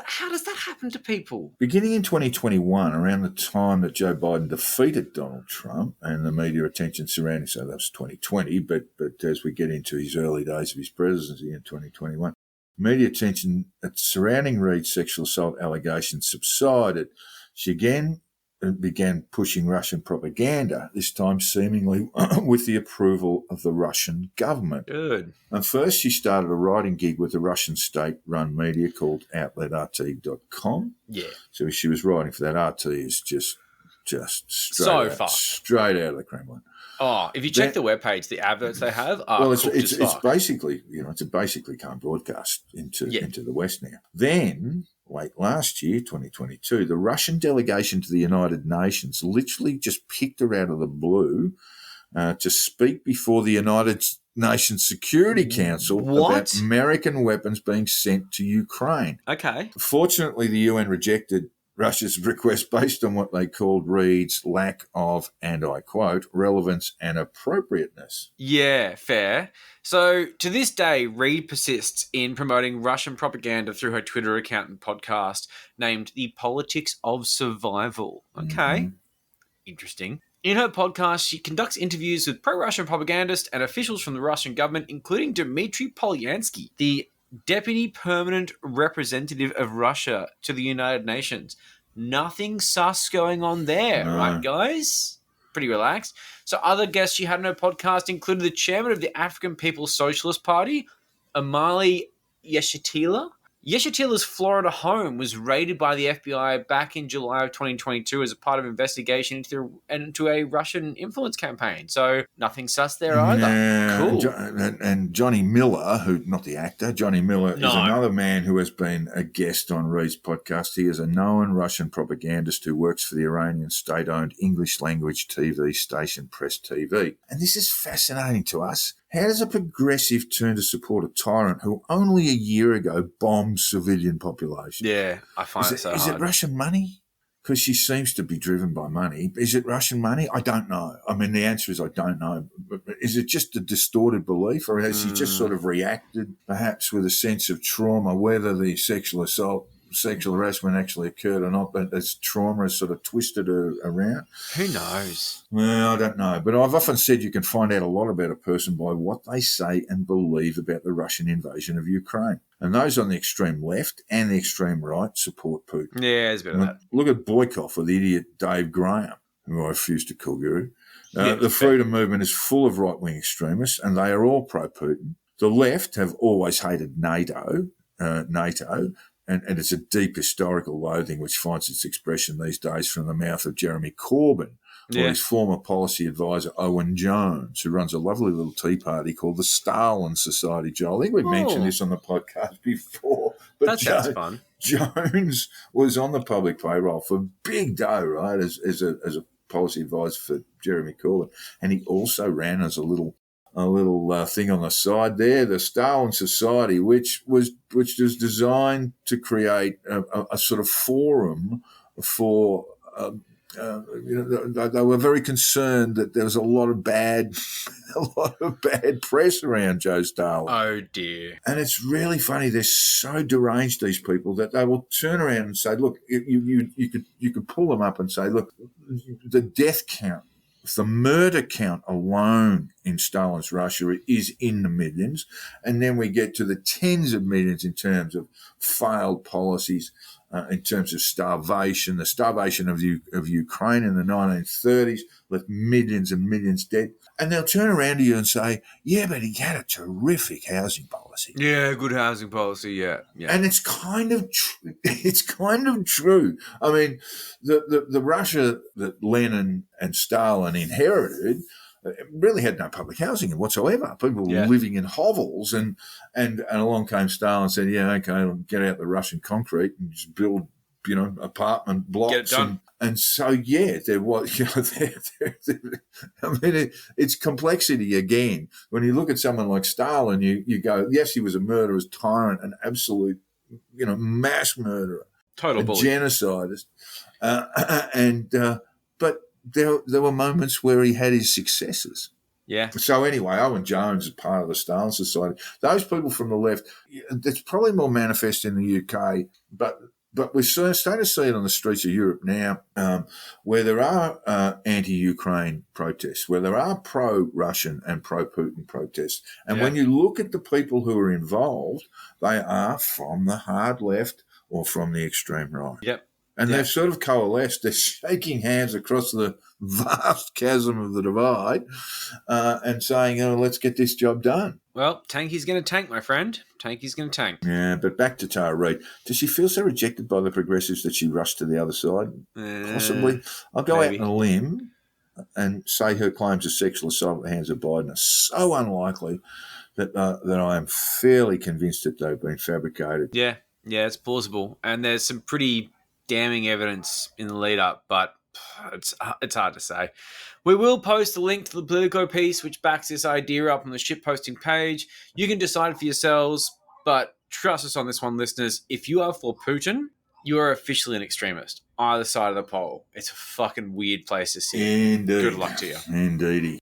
How does that happen to people? Beginning in 2021, around the time that Joe Biden defeated Donald Trump and the media attention surrounding, so that was 2020, but as we get into his early days of his presidency in 2021, media attention surrounding Reade's sexual assault allegations subsided. She again began pushing Russian propaganda, this time seemingly with the approval of the Russian government. Good. And first, she started a writing gig with the Russian state-run media called outletrt.com. Yeah. So she was writing for that. RT is just straight out of the Kremlin. Oh, if you check the webpage, the adverts they have are it's basically, it's basically can't broadcast into the West now. Then, late last year, 2022, the Russian delegation to the United Nations literally just picked her out of the blue to speak before the United Nations Security Council about American weapons being sent to Ukraine. Okay. Fortunately, the UN rejected Russia's request based on what they called Reade's lack of, and I quote, relevance and appropriateness. Yeah, fair. So to this day, Reade persists in promoting Russian propaganda through her Twitter account and podcast named The Politics of Survival. Okay. Interesting. In her podcast, she conducts interviews with pro-Russian propagandists and officials from the Russian government, including Dmitry Polyansky, the Deputy Permanent Representative of Russia to the United Nations. Nothing sus going on there, right, guys? Pretty relaxed. So other guests she had on her podcast included the chairman of the African People's Socialist Party, Amali Yeshitila. Yeshitila's Florida home was raided by the FBI back in July of 2022 as a part of an investigation into a Russian influence campaign. So nothing sus there either. Cool. And Johnny Miller, not the actor, Johnny Miller is another man who has been a guest on Reade's podcast. He is a known Russian propagandist who works for the Iranian state-owned English-language TV station Press TV. And this is fascinating to us. How does a progressive turn to support a tyrant who only a year ago bombed civilian population? Yeah, I find it so hard. Is it Russian money? Because she seems to be driven by money. Is it Russian money? I don't know. I mean, the answer is I don't know. But is it just a distorted belief, or has she just sort of reacted, perhaps with a sense of trauma, whether the sexual harassment actually occurred or not, but as trauma has sort of twisted her around? Who knows? Well, I don't know. But I've often said you can find out a lot about a person by what they say and believe about the Russian invasion of Ukraine. And those on the extreme left and the extreme right support Putin. Yeah, there's a bit of that. Look at Boykov with the idiot Dave Graham, who I refuse to call guru. The freedom movement is full of right-wing extremists, and they are all pro-Putin. The left have always hated NATO, and it's a deep historical loathing which finds its expression these days from the mouth of Jeremy Corbyn, or his former policy advisor, Owen Jones, who runs a lovely little tea party called the Stalin Society, Joel. I think we've mentioned this on the podcast before. But That sounds fun. Jones was on the public payroll for big dough, right, as a policy advisor for Jeremy Corbyn. And he also ran as a little thing on the side there, the Stalin Society, which was designed to create a sort of forum for... they were very concerned that there was a lot of bad press around Joe Stalin. Oh dear! And it's really funny. They're so deranged, these people, that they will turn around and say, "Look, you could pull them up and say, look, the death count, the murder count alone in Stalin's Russia is in the millions, and then we get to the tens of millions in terms of failed policies." In terms of starvation, the starvation of Ukraine in the 1930s left millions and millions dead. And they'll turn around to you and say, yeah, but he had a terrific housing policy. Yeah, good housing policy, yeah. And it's kind of true. I mean, the Russia that Lenin and Stalin inherited really had no public housing whatsoever. People were living in hovels, and along came Stalin and said, yeah, okay, I'll get out the Russian concrete and just build, apartment blocks. Get it done. And so, there was, I mean, it's complexity again. When you look at someone like Stalin, you go, yes, he was a murderous tyrant, an absolute, mass murderer. Total bully. Genocidist. But there were moments where he had his successes. Yeah. So anyway, Owen Jones is part of the Stalin Society. Those people from the left, it's probably more manifest in the UK, but we're starting to see it on the streets of Europe now, where there are anti-Ukraine protests, where there are pro-Russian and pro-Putin protests. And when you look at the people who are involved, they are from the hard left or from the extreme right. Yep. And they've sort of coalesced. They're shaking hands across the vast chasm of the divide and saying, let's get this job done. Well, Tanky's going to tank, my friend. Tanky's going to tank. Yeah, but back to Tara Reade. Does she feel so rejected by the progressives that she rushed to the other side? Possibly. I'll go out on a limb and say her claims of sexual assault at the hands of Biden are so unlikely that I am fairly convinced that they've been fabricated. Yeah, it's plausible. And there's some pretty damning evidence in the lead up, but it's hard to say. We will post a link to the Politico piece which backs this idea up on the shitposting page. You can decide for yourselves, but trust us on this one, listeners. If you are for Putin, you are officially an extremist. Either side of the pole. It's a fucking weird place to sit. Indeed. Good luck to you. Indeedy.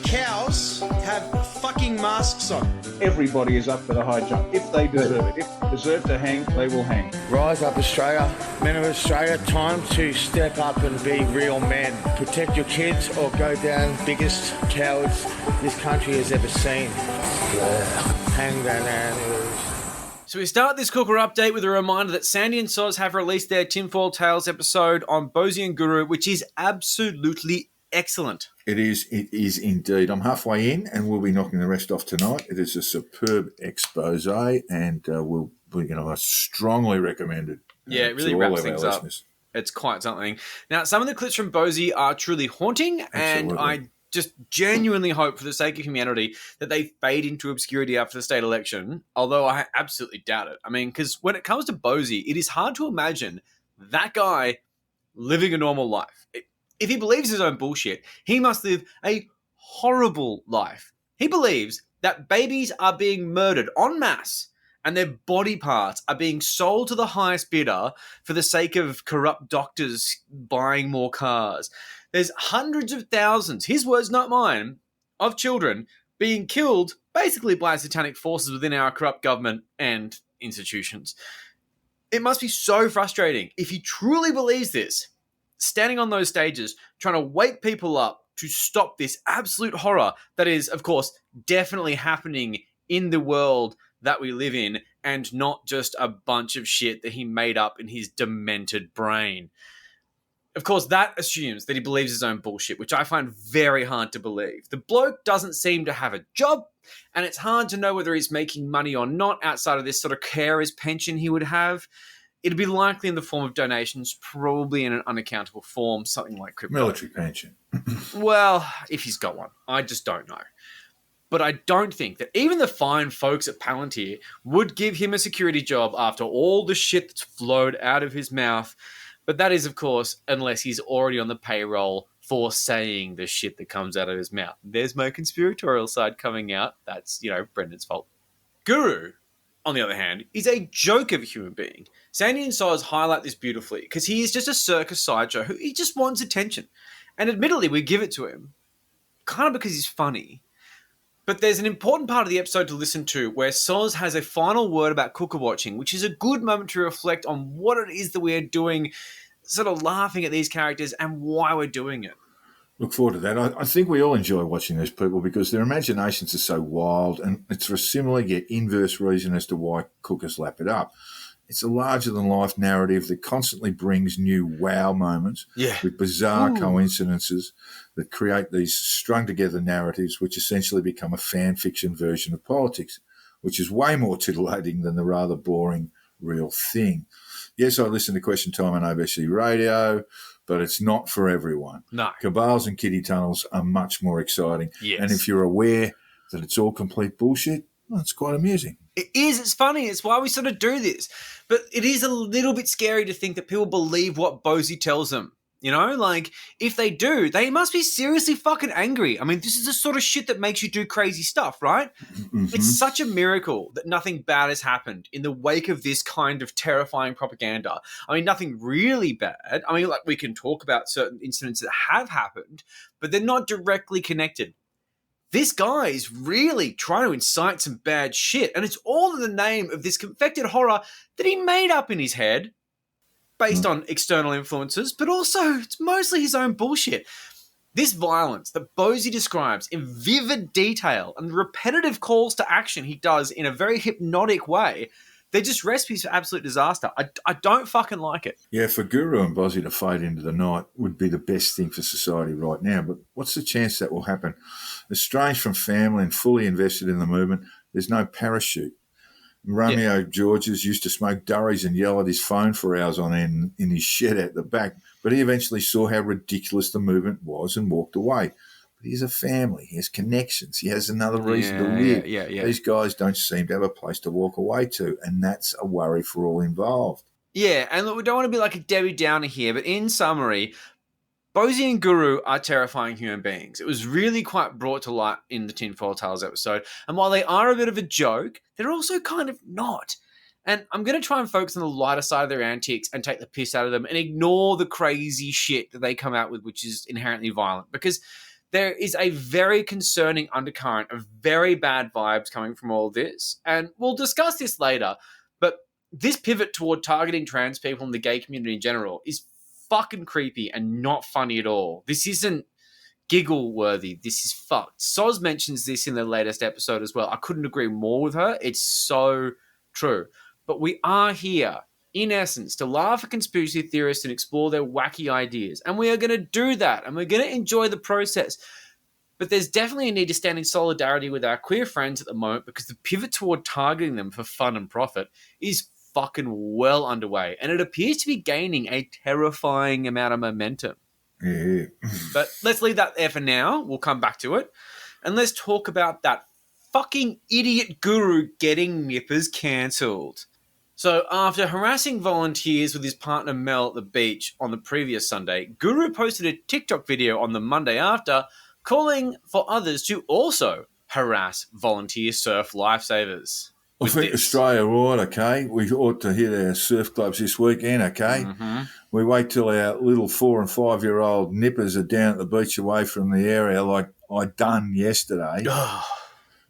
Cows have fucking masks on. Everybody is up for the high jump if they deserve it. If they deserve to hang, they will hang. Rise up, Australia. Men of Australia, time to step up and be real men. Protect your kids or go down biggest cowards this country has ever seen. Hang that animals. So we start this Cooker update with a reminder that Sandy and Soz have released their Tinfoil Tales episode on Bosie and Guru, which is absolutely excellent. It is indeed. I'm halfway in, and we'll be knocking the rest off tonight. It is a superb expose, and I strongly recommend it. Yeah, it really wraps things up. It's quite something. Now, some of the clips from Bosie are truly haunting, and I just genuinely hope, for the sake of humanity, that they fade into obscurity after the state election, although I absolutely doubt it. I mean, because when it comes to Bosie, it is hard to imagine that guy living a normal life. If he believes his own bullshit, he must live a horrible life. He believes that babies are being murdered en masse and their body parts are being sold to the highest bidder for the sake of corrupt doctors buying more cars. There's hundreds of thousands, his words, not mine, of children being killed basically by satanic forces within our corrupt government and institutions. It must be so frustrating if he truly believes this, standing on those stages, trying to wake people up to stop this absolute horror that is, of course, definitely happening in the world that we live in, and not just a bunch of shit that he made up in his demented brain. Of course, that assumes that he believes his own bullshit, which I find very hard to believe. The bloke doesn't seem to have a job. And it's hard to know whether he's making money or not outside of this sort of carer's pension he would have. It'd be likely in the form of donations, probably in an unaccountable form, something like crypto. Military pension. Well, if he's got one. I just don't know. But I don't think that even the fine folks at Palantir would give him a security job after all the shit that's flowed out of his mouth. But that is, of course, unless he's already on the payroll for saying the shit that comes out of his mouth. There's my conspiratorial side coming out. That's, Brendan's fault. Guru, on the other hand, is a joke of a human being. Sandy and Soz highlight this beautifully because he is just a circus sideshow who he just wants attention. And admittedly, we give it to him kind of because he's funny. But there's an important part of the episode to listen to where Soz has a final word about cooker watching, which is a good moment to reflect on what it is that we're doing, sort of laughing at these characters and why we're doing it. Look forward to that. I think we all enjoy watching these people because their imaginations are so wild, and it's for a similar yet inverse reason as to why cookers lap it up. It's a larger-than-life narrative that constantly brings new wow moments with bizarre coincidences that create these strung-together narratives which essentially become a fan fiction version of politics, which is way more titillating than the rather boring real thing. Yes, I listen to Question Time on ABC Radio, but it's not for everyone. No. Cabals and kiddie tunnels are much more exciting. Yes. And if you're aware that it's all complete bullshit, well, it's quite amusing. It is. It's funny. It's why we sort of do this. But it is a little bit scary to think that people believe what Bosie tells them. If they do, they must be seriously fucking angry. I mean, this is the sort of shit that makes you do crazy stuff, right? Mm-hmm. It's such a miracle that nothing bad has happened in the wake of this kind of terrifying propaganda. I mean, nothing really bad. I mean, we can talk about certain incidents that have happened, but they're not directly connected. This guy is really trying to incite some bad shit, and it's all in the name of this confected horror that he made up in his head based on external influences, but also it's mostly his own bullshit. This violence that Bosie describes in vivid detail and the repetitive calls to action he does in a very hypnotic way, they're just recipes for absolute disaster. I don't fucking like it. Yeah, for Guru and Bosie to fade into the night would be the best thing for society right now, but what's the chance that will happen? Estranged from family and fully invested in the movement, there's no parachute. Romeo Georges used to smoke durries and yell at his phone for hours on end in his shed at the back, but he eventually saw how ridiculous the movement was and walked away. But he has a family, he has connections, he has another reason to live. These guys don't seem to have a place to walk away to, and that's a worry for all involved. Yeah, and look, we don't want to be like a Debbie Downer here, but in summary, Bosie and Guru are terrifying human beings. It was really quite brought to light in the Tinfoil Tales episode. And while they are a bit of a joke, they're also kind of not. And I'm going to try and focus on the lighter side of their antics and take the piss out of them and ignore the crazy shit that they come out with, which is inherently violent. Because there is a very concerning undercurrent of very bad vibes coming from all this. And we'll discuss this later. But this pivot toward targeting trans people and the gay community in general is fucking creepy and not funny at all. This isn't giggle worthy. This is fucked. Soz mentions this in the latest episode as well. I couldn't agree more with her. It's so true. But we are here, in essence, to laugh at conspiracy theorists and explore their wacky ideas. And we are going to do that. And we're going to enjoy the process. But there's definitely a need to stand in solidarity with our queer friends at the moment because the pivot toward targeting them for fun and profit is fucking well underway, and it appears to be gaining a terrifying amount of momentum. Yeah. But let's leave that there for now. We'll come back to it. And let's talk about that fucking idiot Guru getting nippers cancelled. So after harassing volunteers with his partner Mel at the beach on the previous Sunday, Guru posted a TikTok video on the Monday after calling for others to also harass volunteer surf lifesavers. I think Australia ought, okay? We ought to hit our surf clubs this weekend, okay? Mm-hmm. We wait till our little 4 and 5 year old nippers are down at the beach away from the area like I done yesterday.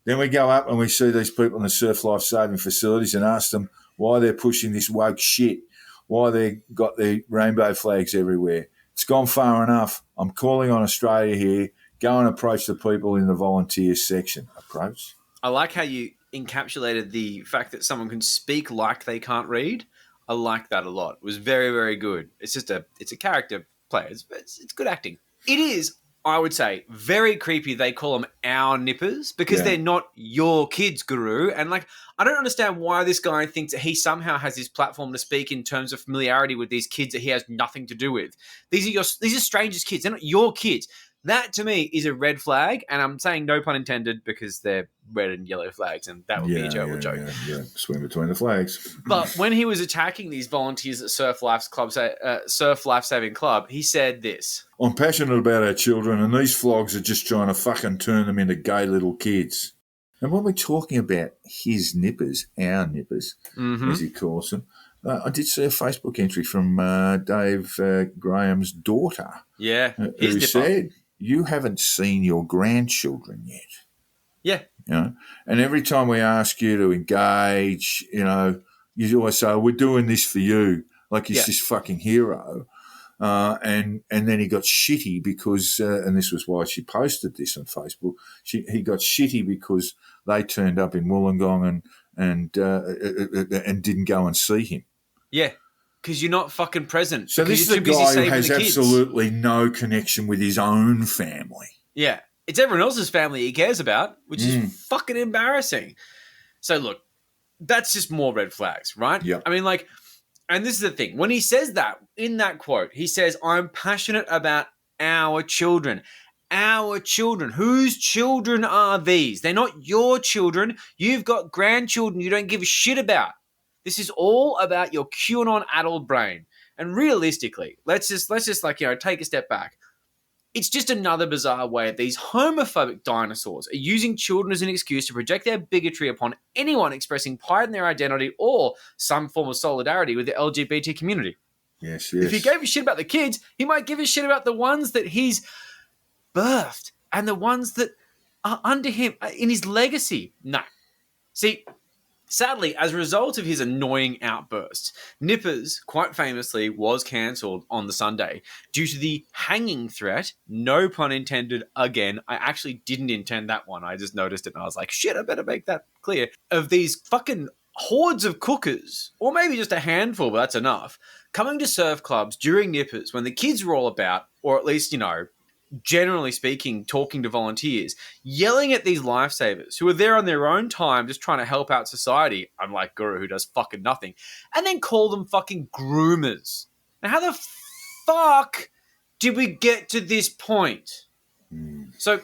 Then we go up and we see these people in the surf life saving facilities and ask them why they're pushing this woke shit, why they got their rainbow flags everywhere. It's gone far enough. I'm calling on Australia here. Go and approach the people in the volunteers section. Approach. I like how you encapsulated the fact that someone can speak like they can't read. I like that a lot. It was very, very good. It's a character play. It's good acting. It is I would say very creepy. They call them our nippers because they're not your kids, Guru. And like, I don't understand why this guy thinks that he somehow has this platform to speak in terms of familiarity with these kids that he has nothing to do with. These are strangers' kids. They're not your kids. That to me is a red flag, and I'm saying no pun intended because they're red and yellow flags, and that would be a terrible joke. Yeah, swim between the flags. But when he was attacking these volunteers at Surf Life Saving Club, he said this: "I'm passionate about our children, and these flogs are just trying to fucking turn them into gay little kids." And when we're talking about his nippers, our nippers, as he calls them, I did see a Facebook entry from Dave Graham's daughter. Yeah, who said, "You haven't seen your grandchildren yet." Yeah. You know, and every time we ask you to engage, you know, you always say, "We're doing this for you," like he's this fucking hero. And then he got shitty because, and this was why she posted this on Facebook. He got shitty because they turned up in Wollongong and didn't go and see him. Yeah. Because you're not fucking present. So this is a guy who has absolutely no connection with his own family. Yeah. It's everyone else's family he cares about, which is fucking embarrassing. So look, that's just more red flags, right? Yeah. I mean, like, and this is the thing. When he says that, in that quote, he says, "I'm passionate about our children." Our children. Whose children are these? They're not your children. You've got grandchildren you don't give a shit about. This is all about your QAnon adult brain. And realistically, let's just like, you know, take a step back. It's just another bizarre way these homophobic dinosaurs are using children as an excuse to project their bigotry upon anyone expressing pride in their identity or some form of solidarity with the LGBT community. Yes. If he gave a shit about the kids, he might give a shit about the ones that he's birthed and the ones that are under him in his legacy. No. See, sadly, as a result of his annoying outbursts, Nippers, quite famously, was cancelled on the Sunday due to the hanging threat, no pun intended again. I actually didn't intend that one. I just noticed it and I was like, shit, I better make that clear. Of these fucking hordes of cookers, or maybe just a handful, but that's enough, coming to surf clubs during Nippers when the kids were all about, or at least, you know, generally speaking, talking to volunteers, yelling at these lifesavers who are there on their own time just trying to help out society, unlike Guru who does fucking nothing, and then call them fucking groomers. Now, how the fuck did we get to this point? So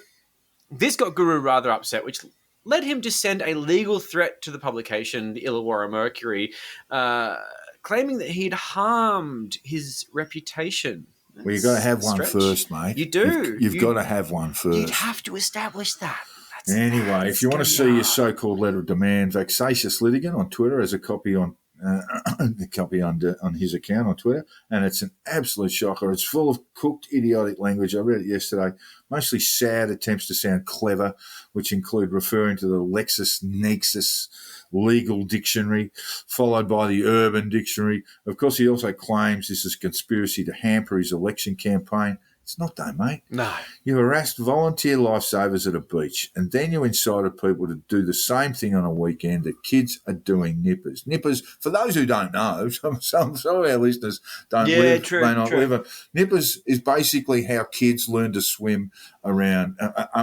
this got Guru rather upset, which led him to send a legal threat to the publication, the Illawarra Mercury, claiming that he'd harmed his reputation. Well, you've got to have one first, mate. You do. You've got to have one first. You'd have to establish that. Anyway, if you want to see your so-called letter of demand, Vexatious Litigant on Twitter has a copy on on his account on Twitter, and it's an absolute shocker. It's full of cooked, idiotic language. I read it yesterday. Mostly sad attempts to sound clever, which include referring to the LexisNexis legal dictionary, followed by the Urban Dictionary. Of course, he also claims this is a conspiracy to hamper his election campaign. It's not though, mate. No. You harassed volunteer lifesavers at a beach, and then you incited people to do the same thing on a weekend that kids are doing nippers. Nippers, for those who don't know, some of our listeners don't live. Nippers is basically how kids learn to swim around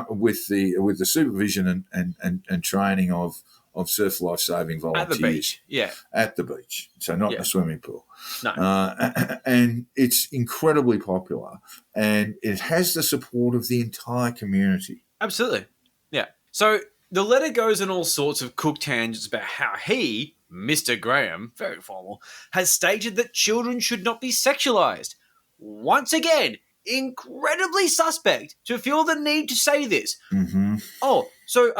with the supervision and training of surf life-saving volunteers. At the beach, yeah. At the beach, so not in a swimming pool. No. And it's incredibly popular, and it has the support of the entire community. Absolutely, yeah. So the letter goes in all sorts of cooked tangents about how he, Mr. Graham, very formal, has stated that children should not be sexualized. Once again, incredibly suspect to feel the need to say this. Mm-hmm. Oh, so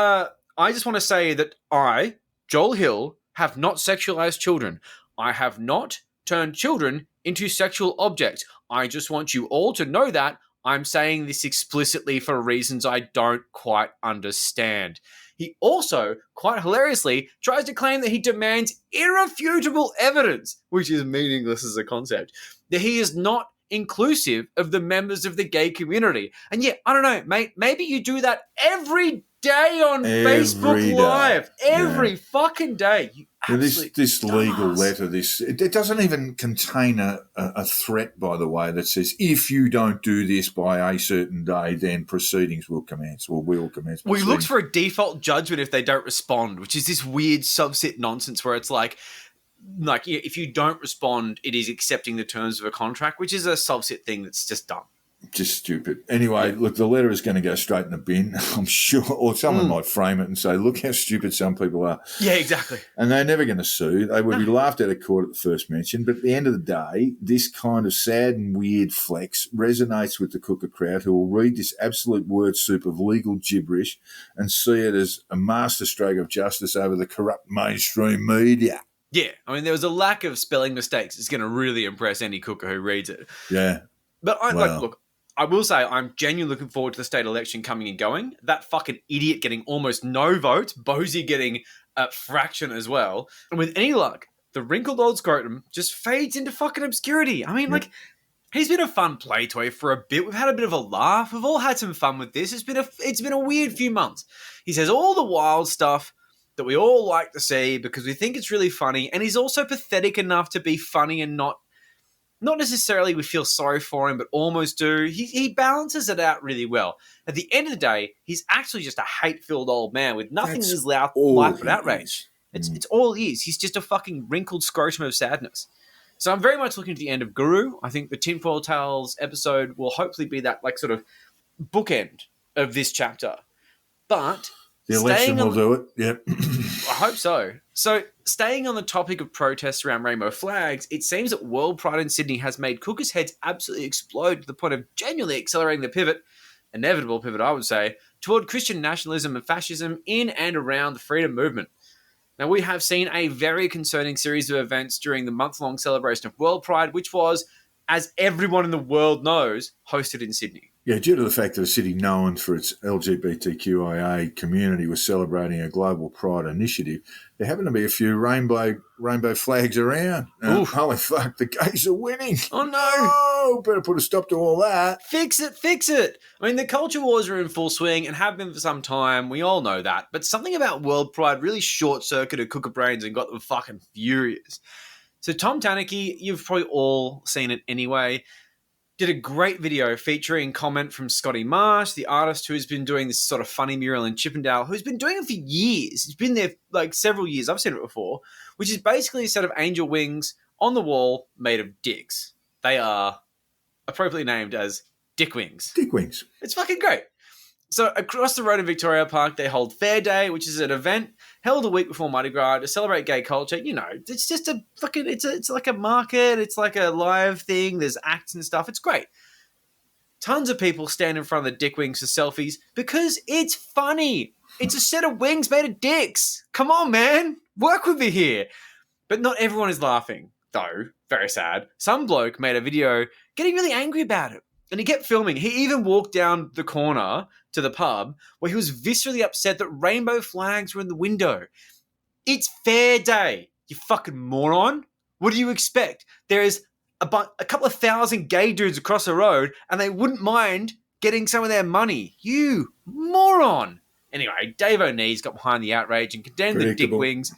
I just want to say that I, Joel Hill, have not sexualized children. I have not turned children into sexual objects. I just want you all to know that I'm saying this explicitly for reasons I don't quite understand. He also, quite hilariously, tries to claim that he demands irrefutable evidence, which is meaningless as a concept, that he is not inclusive of the members of the gay community. And yeah, I don't know, mate, maybe you do that every day on Facebook Live. Every fucking day. This legal letter, it doesn't even contain a threat, by the way, that says if you don't do this by a certain day, then proceedings will commence or will commence. Well, he looks for a default judgment if they don't respond, which is this weird subset nonsense where it's like if you don't respond, it is accepting the terms of a contract, which is a subset thing that's just dumb. Just stupid. Anyway, look, the letter is going to go straight in the bin, I'm sure. Or someone might frame it and say, look how stupid some people are. Yeah, exactly. And they're never going to sue. They would be laughed out of court at the first mention. But at the end of the day, this kind of sad and weird flex resonates with the cooker crowd who will read this absolute word soup of legal gibberish and see it as a masterstroke of justice over the corrupt mainstream media. Yeah, I mean, there was a lack of spelling mistakes. It's going to really impress any cooker who reads it. Yeah. But look, I will say I'm genuinely looking forward to the state election coming and going. That fucking idiot getting almost no votes, Bosie getting a fraction as well. And with any luck, the wrinkled old scrotum just fades into fucking obscurity. I mean, he's been a fun play toy for a bit. We've had a bit of a laugh. We've all had some fun with this. It's been a weird few months. He says all the wild stuff that we all like to see because we think it's really funny. And he's also pathetic enough to be funny and not necessarily we feel sorry for him, but almost do. He balances it out really well. At the end of the day, he's actually just a hate-filled old man with nothing in his life but outrage. It's all he is. He's just a fucking wrinkled scrotum of sadness. So I'm very much looking to the end of Guru. I think the Tinfoil Tales episode will hopefully be that sort of bookend of this chapter. But the election will do it. Yep. I hope so. So, staying on the topic of protests around rainbow flags, it seems that World Pride in Sydney has made cookers' heads absolutely explode to the point of genuinely accelerating the inevitable pivot, I would say, toward Christian nationalism and fascism in and around the freedom movement. Now, we have seen a very concerning series of events during the month-long celebration of World Pride, which was, as everyone in the world knows, hosted in Sydney. Yeah, due to the fact that a city known for its LGBTQIA community was celebrating a global pride initiative, there happened to be a few rainbow flags around. Holy fuck, the gays are winning. Oh, no. Better put a stop to all that. Fix it. I mean, the culture wars are in full swing and have been for some time. We all know that. But something about World Pride really short-circuited cooker brains and got them fucking furious. So Tom Tanuki, you've probably all seen it anyway, did a great video featuring comment from Scotty Marsh, the artist who's been doing this sort of funny mural in Chippendale, who's been doing it for years. He's been there several years. I've seen it before, which is basically a set of angel wings on the wall made of dicks. They are appropriately named as dick wings. Dick wings. It's fucking great. So across the road in Victoria Park, they hold Fair Day, which is an event held a week before Mardi Gras to celebrate gay culture. You know, it's just it's like a market. It's like a live thing. There's acts and stuff. It's great. Tons of people stand in front of the dick wings for selfies because it's funny. It's a set of wings made of dicks. Come on, man. Work with me here. But not everyone is laughing, though. Very sad. Some bloke made a video getting really angry about it. And he kept filming. He even walked down the corner to the pub where he was viscerally upset that rainbow flags were in the window. It's Fair Day, you fucking moron. What do you expect? There is a couple of thousand gay dudes across the road and they wouldn't mind getting some of their money. You moron. Anyway, Dave O'Neill's got behind the outrage and condemned the dick wings.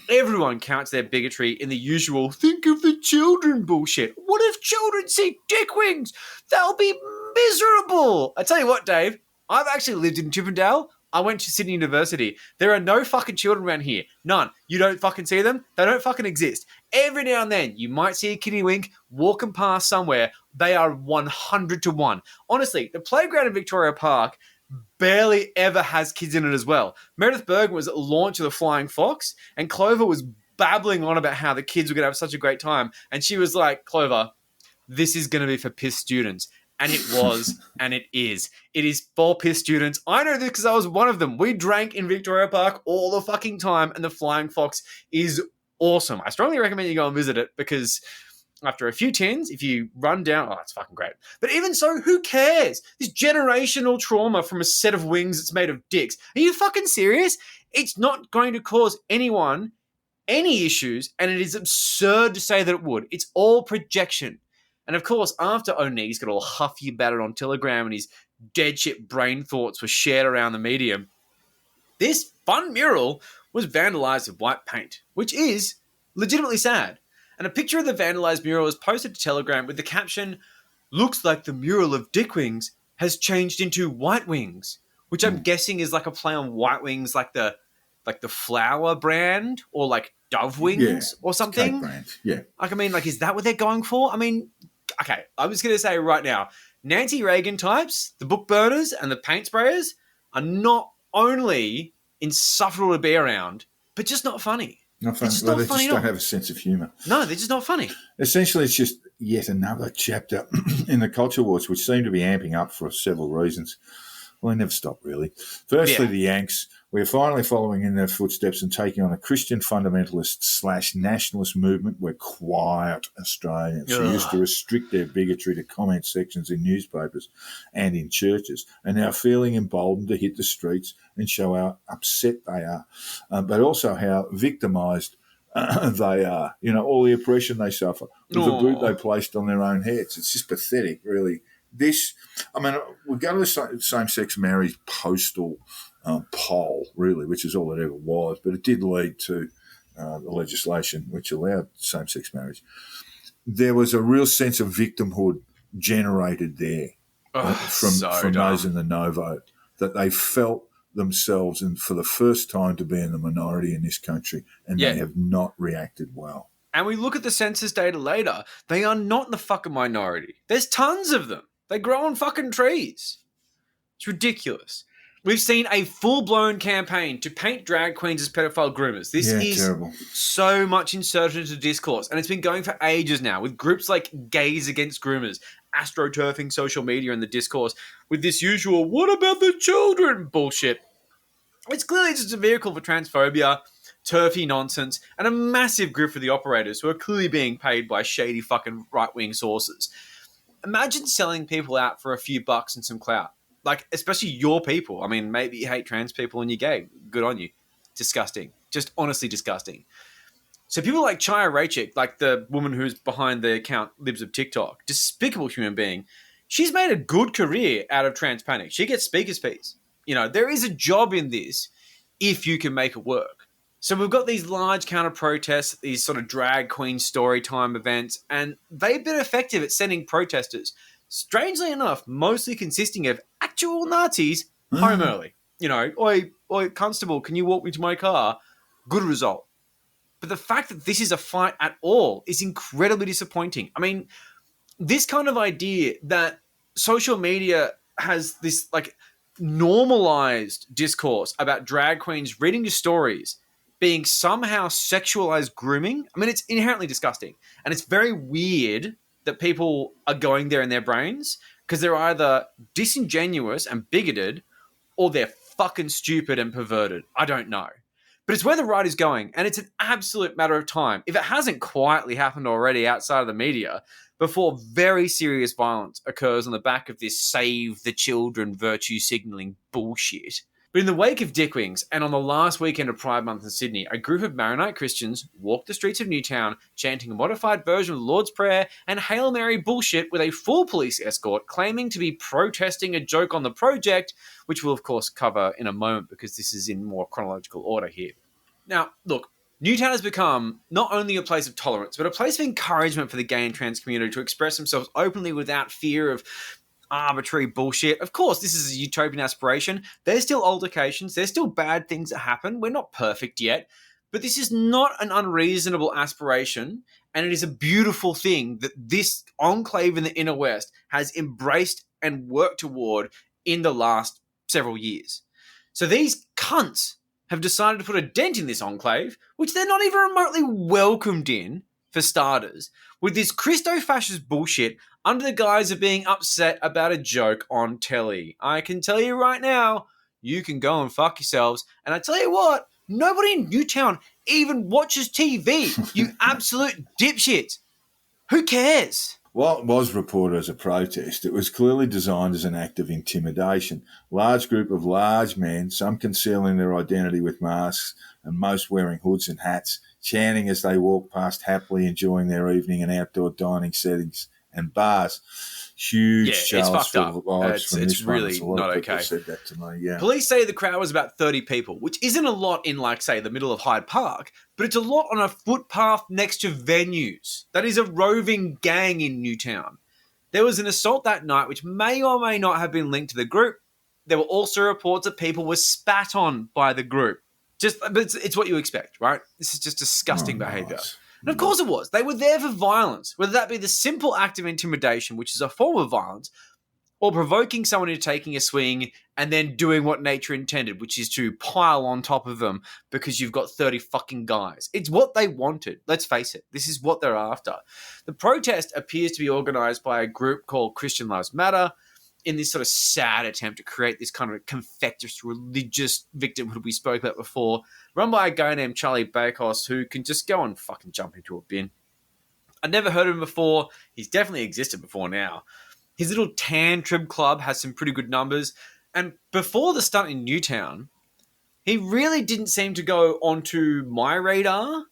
Everyone counts their bigotry in the usual think of the children bullshit. What if children see dick wings? They'll be miserable. I tell you what, Dave, I've actually lived in Chippendale. I went to Sydney University. There are no fucking children around here. None. You don't fucking see them. They don't fucking exist. Every now and then, you might see a kiddie wink walking past somewhere. They are 100 to 1. Honestly, the playground in Victoria Park barely ever has kids in it as well. Meredith Bergen was at the launch of the Flying Fox, and Clover was babbling on about how the kids were going to have such a great time. And she was like, Clover, this is going to be for piss students. And it was, and it is. It is for piss students. I know this because I was one of them. We drank in Victoria Park all the fucking time, and the Flying Fox is awesome. I strongly recommend you go and visit it because after a few tins, if you run down, it's fucking great. But even so, who cares? This generational trauma from a set of wings that's made of dicks. Are you fucking serious? It's not going to cause anyone any issues, and it is absurd to say that it would. It's all projection. And of course, after O'Neill's got all huffy about it on Telegram and his dead shit brain thoughts were shared around the medium, this fun mural was vandalized with white paint, which is legitimately sad. And a picture of the vandalized mural was posted to Telegram with the caption, "Looks like the mural of Dick Wings has changed into White Wings," which I'm guessing is like a play on White Wings, like the flower brand, or like Dove Wings or something. Cake brand. Yeah. Like, I mean, like, is that what they're going for? I mean, okay, I'm just going to say right now, Nancy Reagan types, the book burners and the paint sprayers are not only insufferable to be around, but just not funny. Not funny. Just Well, not they funny just at don't all. have a sense of humour. No, they're just not funny. Essentially, it's just yet another chapter in the culture wars, which seem to be amping up for several reasons. Well, they never stop, really. Firstly, the Yanks. We're finally following in their footsteps and taking on a Christian fundamentalist / nationalist movement. We're quiet Australians who used to restrict their bigotry to comment sections in newspapers and in churches, and now feeling emboldened to hit the streets and show how upset they are, but also how victimised they are. You know, all the oppression they suffer, with the boot they placed on their own heads. It's just pathetic, really. This, I mean, we go to the same-sex marriage postal poll, really, which is all it ever was, but it did lead to the legislation which allowed same-sex marriage. There was a real sense of victimhood generated there from those in the no vote, that they felt themselves, and for the first time, to be in the minority in this country, and they have not reacted well. And we look at the census data later, they are not in the fucking minority. There's tons of them. They grow on fucking trees. It's ridiculous. We've seen a full-blown campaign to paint drag queens as pedophile groomers. This is terrible. So much inserted into discourse, and it's been going for ages now, with groups like Gays Against Groomers, astroturfing social media and the discourse, with this usual, what about the children bullshit. It's clearly just a vehicle for transphobia, turfy nonsense, and a massive grip for the operators who are clearly being paid by shady fucking right-wing sources. Imagine selling people out for a few bucks and some clout. Like, especially your people. I mean, maybe you hate trans people and you're gay. Good on you. Disgusting. Just honestly disgusting. So people like Tara Reade, like the woman who's behind the account Libs of TikTok, despicable human being, she's made a good career out of trans panic. She gets speaker's fees. You know, there is a job in this if you can make it work. So we've got these large counter-protests, these sort of drag queen story time events, and they've been effective at sending protesters, strangely enough, mostly consisting of actual Nazis, home early. You know, oi, constable, can you walk me to my car? Good result. But the fact that this is a fight at all is incredibly disappointing. I mean, this kind of idea that social media has this, like, normalized discourse about drag queens reading your stories being somehow sexualized grooming. I mean, it's inherently disgusting. And it's very weird that people are going there in their brains, because they're either disingenuous and bigoted or they're fucking stupid and perverted. I don't know. But it's where the right is going, and it's an absolute matter of time, if it hasn't quietly happened already outside of the media, before very serious violence occurs on the back of this save the children virtue signalling bullshit. But in the wake of Dick Wings, and on the last weekend of Pride Month in Sydney, a group of Maronite Christians walked the streets of Newtown chanting a modified version of the Lord's Prayer and Hail Mary bullshit with a full police escort, claiming to be protesting a joke on the project, which we'll of course cover in a moment because this is in more chronological order here. Now, look, Newtown has become not only a place of tolerance, but a place of encouragement for the gay and trans community to express themselves openly without fear of arbitrary bullshit. Of course, this is a utopian aspiration. There's still altercations. There's still bad things that happen. We're not perfect yet. But this is not an unreasonable aspiration, and it is a beautiful thing that this enclave in the inner west has embraced and worked toward in the last several years. So these cunts have decided to put a dent in this enclave, which they're not even remotely welcomed in, for starters, with this Christo-fascist bullshit under the guise of being upset about a joke on telly. I can tell you right now, you can go and fuck yourselves. And I tell you what, nobody in Newtown even watches TV, you absolute dipshits. Who cares? While it was reported as a protest, it was clearly designed as an act of intimidation. Large group of large men, some concealing their identity with masks and most wearing hoods and hats, chanting as they walked past, happily enjoying their evening in outdoor dining settings and bars. Huge Yeah, it's shells fucked full up. of lives from It's this one. really A lot not of people okay. said that to me, yeah. Police say the crowd was about 30 people, which isn't a lot in, like, say, the middle of Hyde Park, but it's a lot on a footpath next to venues. That is a roving gang in Newtown. There was an assault that night, which may or may not have been linked to the group. There were also reports that people were spat on by the group. But it's what you expect, right? This is just disgusting behaviour. Nice. And of course it was. They were there for violence, whether that be the simple act of intimidation, which is a form of violence, or provoking someone into taking a swing and then doing what nature intended, which is to pile on top of them because you've got 30 fucking guys. It's what they wanted. Let's face it. This is what they're after. The protest appears to be organised by a group called Christian Lives Matter in this sort of sad attempt to create this kind of confectious religious victimhood we spoke about before, run by a guy named Charlie Bakos who can just go and fucking jump into a bin. I'd never heard of him before. He's definitely existed before now. His little tantrum club has some pretty good numbers. And before the stunt in Newtown, he really didn't seem to go onto my radar,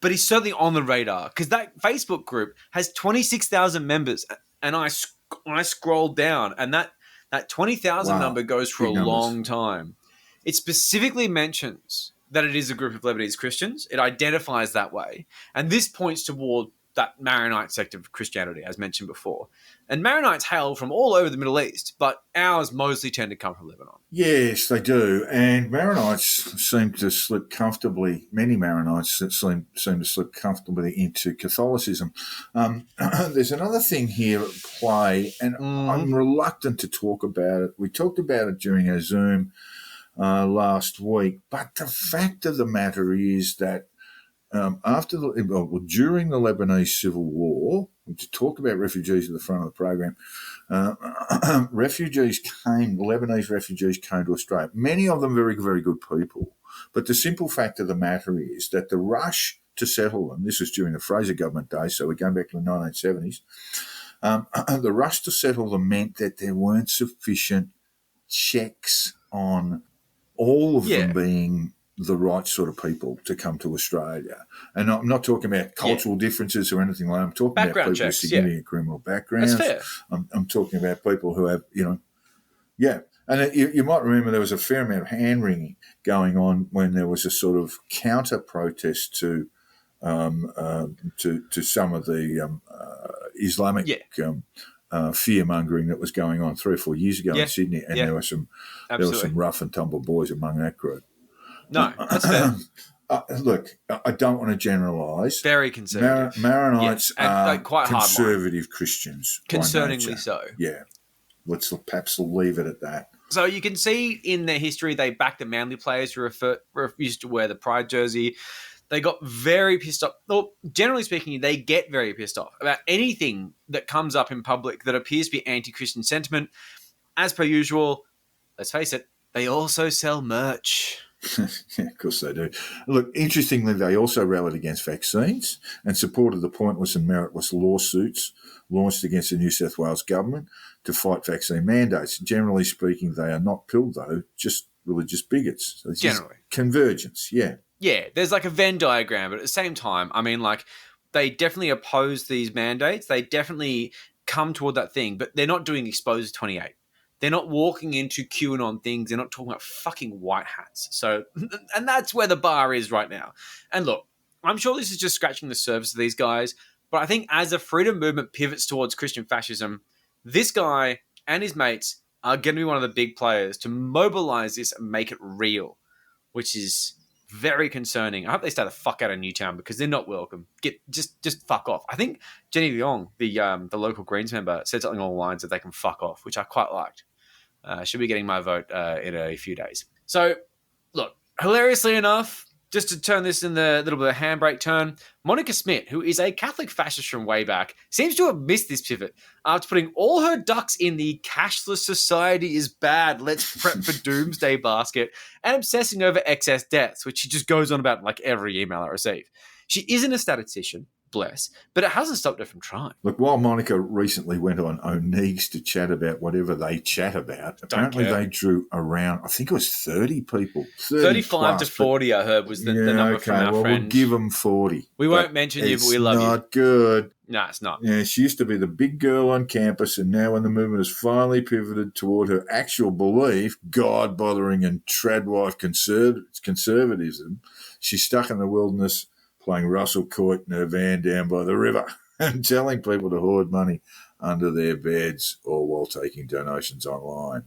but he's certainly on the radar because that Facebook group has 26,000 members. And I scrolled down, and that 20,000 number goes for a long time. It specifically mentions that it is a group of Lebanese Christians. It identifies that way. And this points toward that Maronite sect of Christianity, as mentioned before. And Maronites hail from all over the Middle East, but ours mostly tend to come from Lebanon. Yes, they do. And Maronites seem to slip comfortably, many Maronites seem to slip comfortably into Catholicism. There's another thing here at play, and I'm reluctant to talk about it. We talked about it during our Zoom last week, but the fact of the matter is that during the Lebanese Civil War, to talk about refugees at the front of the program, Lebanese refugees came to Australia. Many of them very, very good people. But the simple fact of the matter is that the rush to settle them, this was during the Fraser government days, so we're going back to the 1970s, the rush to settle them meant that there weren't sufficient checks on all of them being the right sort of people to come to Australia. And I'm not talking about cultural differences or anything like that. I'm talking about people with significant criminal backgrounds. That's fair. I'm talking about people who have, And you might remember there was a fair amount of hand-wringing going on when there was a sort of counter-protest to some of the Islamic fear-mongering that was going on 3 or 4 years ago in Sydney, and there were some rough and tumble boys among that group. No, that's fair. Look, I don't want to generalise. Very conservative. Maronites are quite conservative Christians. Concerningly so. Yeah. Let's perhaps leave it at that. So you can see in their history, they backed the Manly players who refused to wear the Pride jersey. They got very pissed off. Well, generally speaking, they get very pissed off about anything that comes up in public that appears to be anti-Christian sentiment. As per usual, let's face it, they also sell merch. Yeah, of course they do. Look, interestingly, they also rallied against vaccines and supported the pointless and meritless lawsuits launched against the New South Wales government to fight vaccine mandates. Generally speaking, they are not pilled, though, just religious bigots. So generally. Convergence, yeah. Yeah, there's like a Venn diagram, but at the same time, I mean, like, they definitely oppose these mandates. They definitely come toward that thing, but they're not doing Expose 28. They're not walking into QAnon things. They're not talking about fucking white hats. So, and that's where the bar is right now. And look, I'm sure this is just scratching the surface of these guys, but I think as the freedom movement pivots towards Christian fascism, this guy and his mates are going to be one of the big players to mobilize this and make it real, which is very concerning. I hope they stay the fuck out of Newtown because they're not welcome. Just fuck off. I think Jenny Leong, the local Greens member, said something along the lines that they can fuck off, which I quite liked. She'll be getting my vote in a few days. So, look, hilariously enough, just to turn this in the little bit of a handbrake turn, Monica Smith, who is a Catholic fascist from way back, seems to have missed this pivot after putting all her ducks in the cashless society is bad, let's prep for doomsday basket, and obsessing over excess deaths, which she just goes on about in like every email I receive. She isn't a statistician, bless. But it hasn't stopped her from trying. Look, while Monica recently went on O'Neill's to chat about whatever they chat about, apparently they drew around, I think it was 30 people. 35 to 40, I heard, was the number from our friend. We'll give them 40. We won't mention you, but we love you. It's not good. No, it's not. Yeah, she used to be the big girl on campus, and now when the movement has finally pivoted toward her actual belief, God-bothering and tradwife conservatism, she's stuck in the wilderness playing Russell Coit in her van down by the river and telling people to hoard money under their beds or while taking donations online.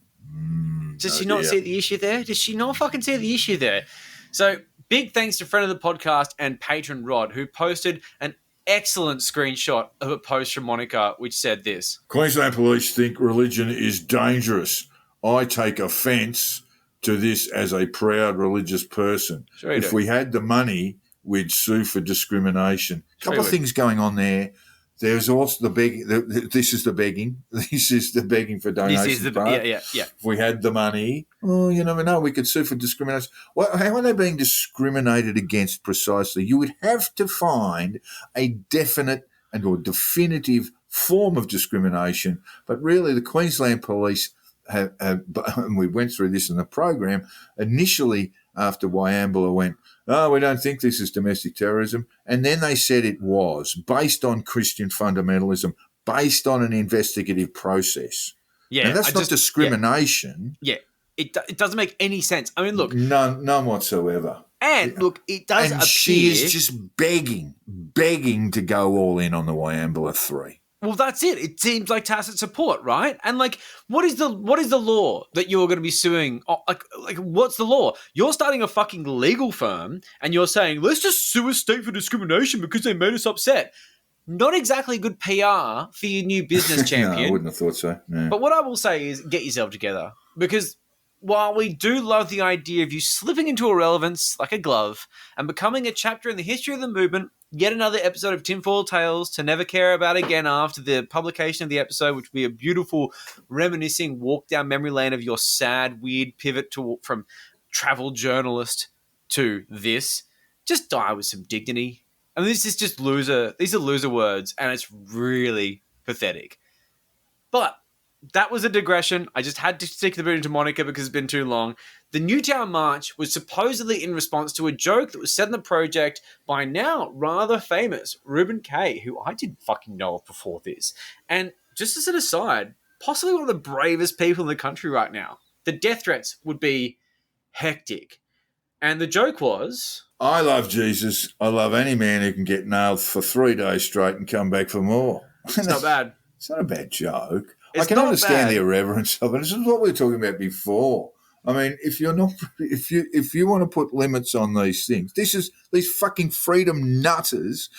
Does she not see the issue there? Does she not fucking see the issue there? So big thanks to friend of the podcast and patron Rod, who posted an excellent screenshot of a post from Monica which said this. Queensland Police think religion is dangerous. I take offence to this as a proud religious person. Sure if we had the money, we'd sue for discrimination. A couple of things going on there. There's also the begging. This is the begging. This is the begging for donations. This is the yeah. If we had the money, you never know. We could sue for discrimination. Well, how are they being discriminated against precisely? You would have to find a definite or definitive form of discrimination. But really, the Queensland Police have and we went through this in the program initially after Wyambula went, we don't think this is domestic terrorism. And then they said it was, based on Christian fundamentalism, based on an investigative process. Yeah. And that's not discrimination. Yeah. It doesn't make any sense. I mean, look. None whatsoever. And, look, it does appear. She is just begging to go all in on the Wyambula 3. Well, that's it. It seems like tacit support, right? And what is the law that you're going to be suing? Like, what's the law? You're starting a fucking legal firm, and you're saying let's just sue a state for discrimination because they made us upset. Not exactly good PR for your new business champion. No, I wouldn't have thought so. No. But what I will say is, get yourself together, because while we do love the idea of you slipping into irrelevance like a glove and becoming a chapter in the history of the movement. Yet another episode of Tinfoil Tales to never care about again after the publication of the episode, which will be a beautiful, reminiscing walk down memory lane of your sad, weird pivot from travel journalist to this. Just die with some dignity. I mean, this is just loser. These are loser words, and it's really pathetic. But that was a digression. I just had to stick the boot into Monica because it's been too long. The Newtown March was supposedly in response to a joke that was said in the project by now rather famous Reuben Kay, who I didn't fucking know of before this. And just as an aside, possibly one of the bravest people in the country right now. The death threats would be hectic. And the joke was... I love Jesus. I love any man who can get nailed for 3 days straight and come back for more. It's not bad. It's not a bad joke. It's I can understand the irreverence of it. This is what we were talking about before. I mean, if you want to put limits on these things, these fucking freedom nutters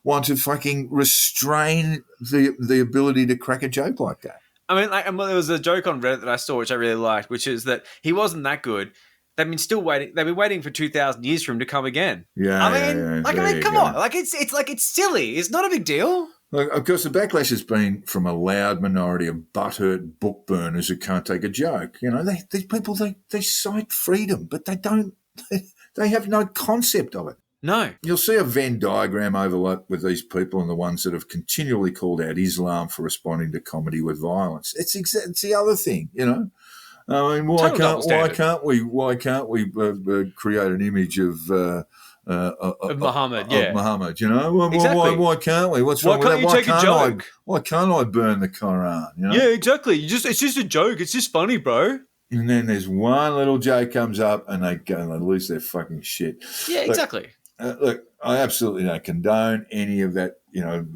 want to fucking restrain the ability to crack a joke like that. I mean, there was a joke on Reddit that I saw which I really liked, which is that he wasn't that good. They've been waiting for 2,000 years for him to come again. Yeah, come on, it's silly. It's not a big deal. Look, of course, the backlash has been from a loud minority of butthurt book burners who can't take a joke. You know, these people, they cite freedom, but they have no concept of it. No. You'll see a Venn diagram overlap with these people and the ones that have continually called out Islam for responding to comedy with violence. It's the other thing, you know. I mean, why can't we create an image of Muhammad, of Muhammad, you know? Well, exactly. Why can't we? What's wrong with that? Why can't you take a joke? Why can't I burn the Quran? You know? Yeah, exactly. It's just a joke. It's just funny, bro. And then there's one little joke comes up and they go and they lose their fucking shit. Yeah, exactly. Look, I absolutely don't condone any of that, you know,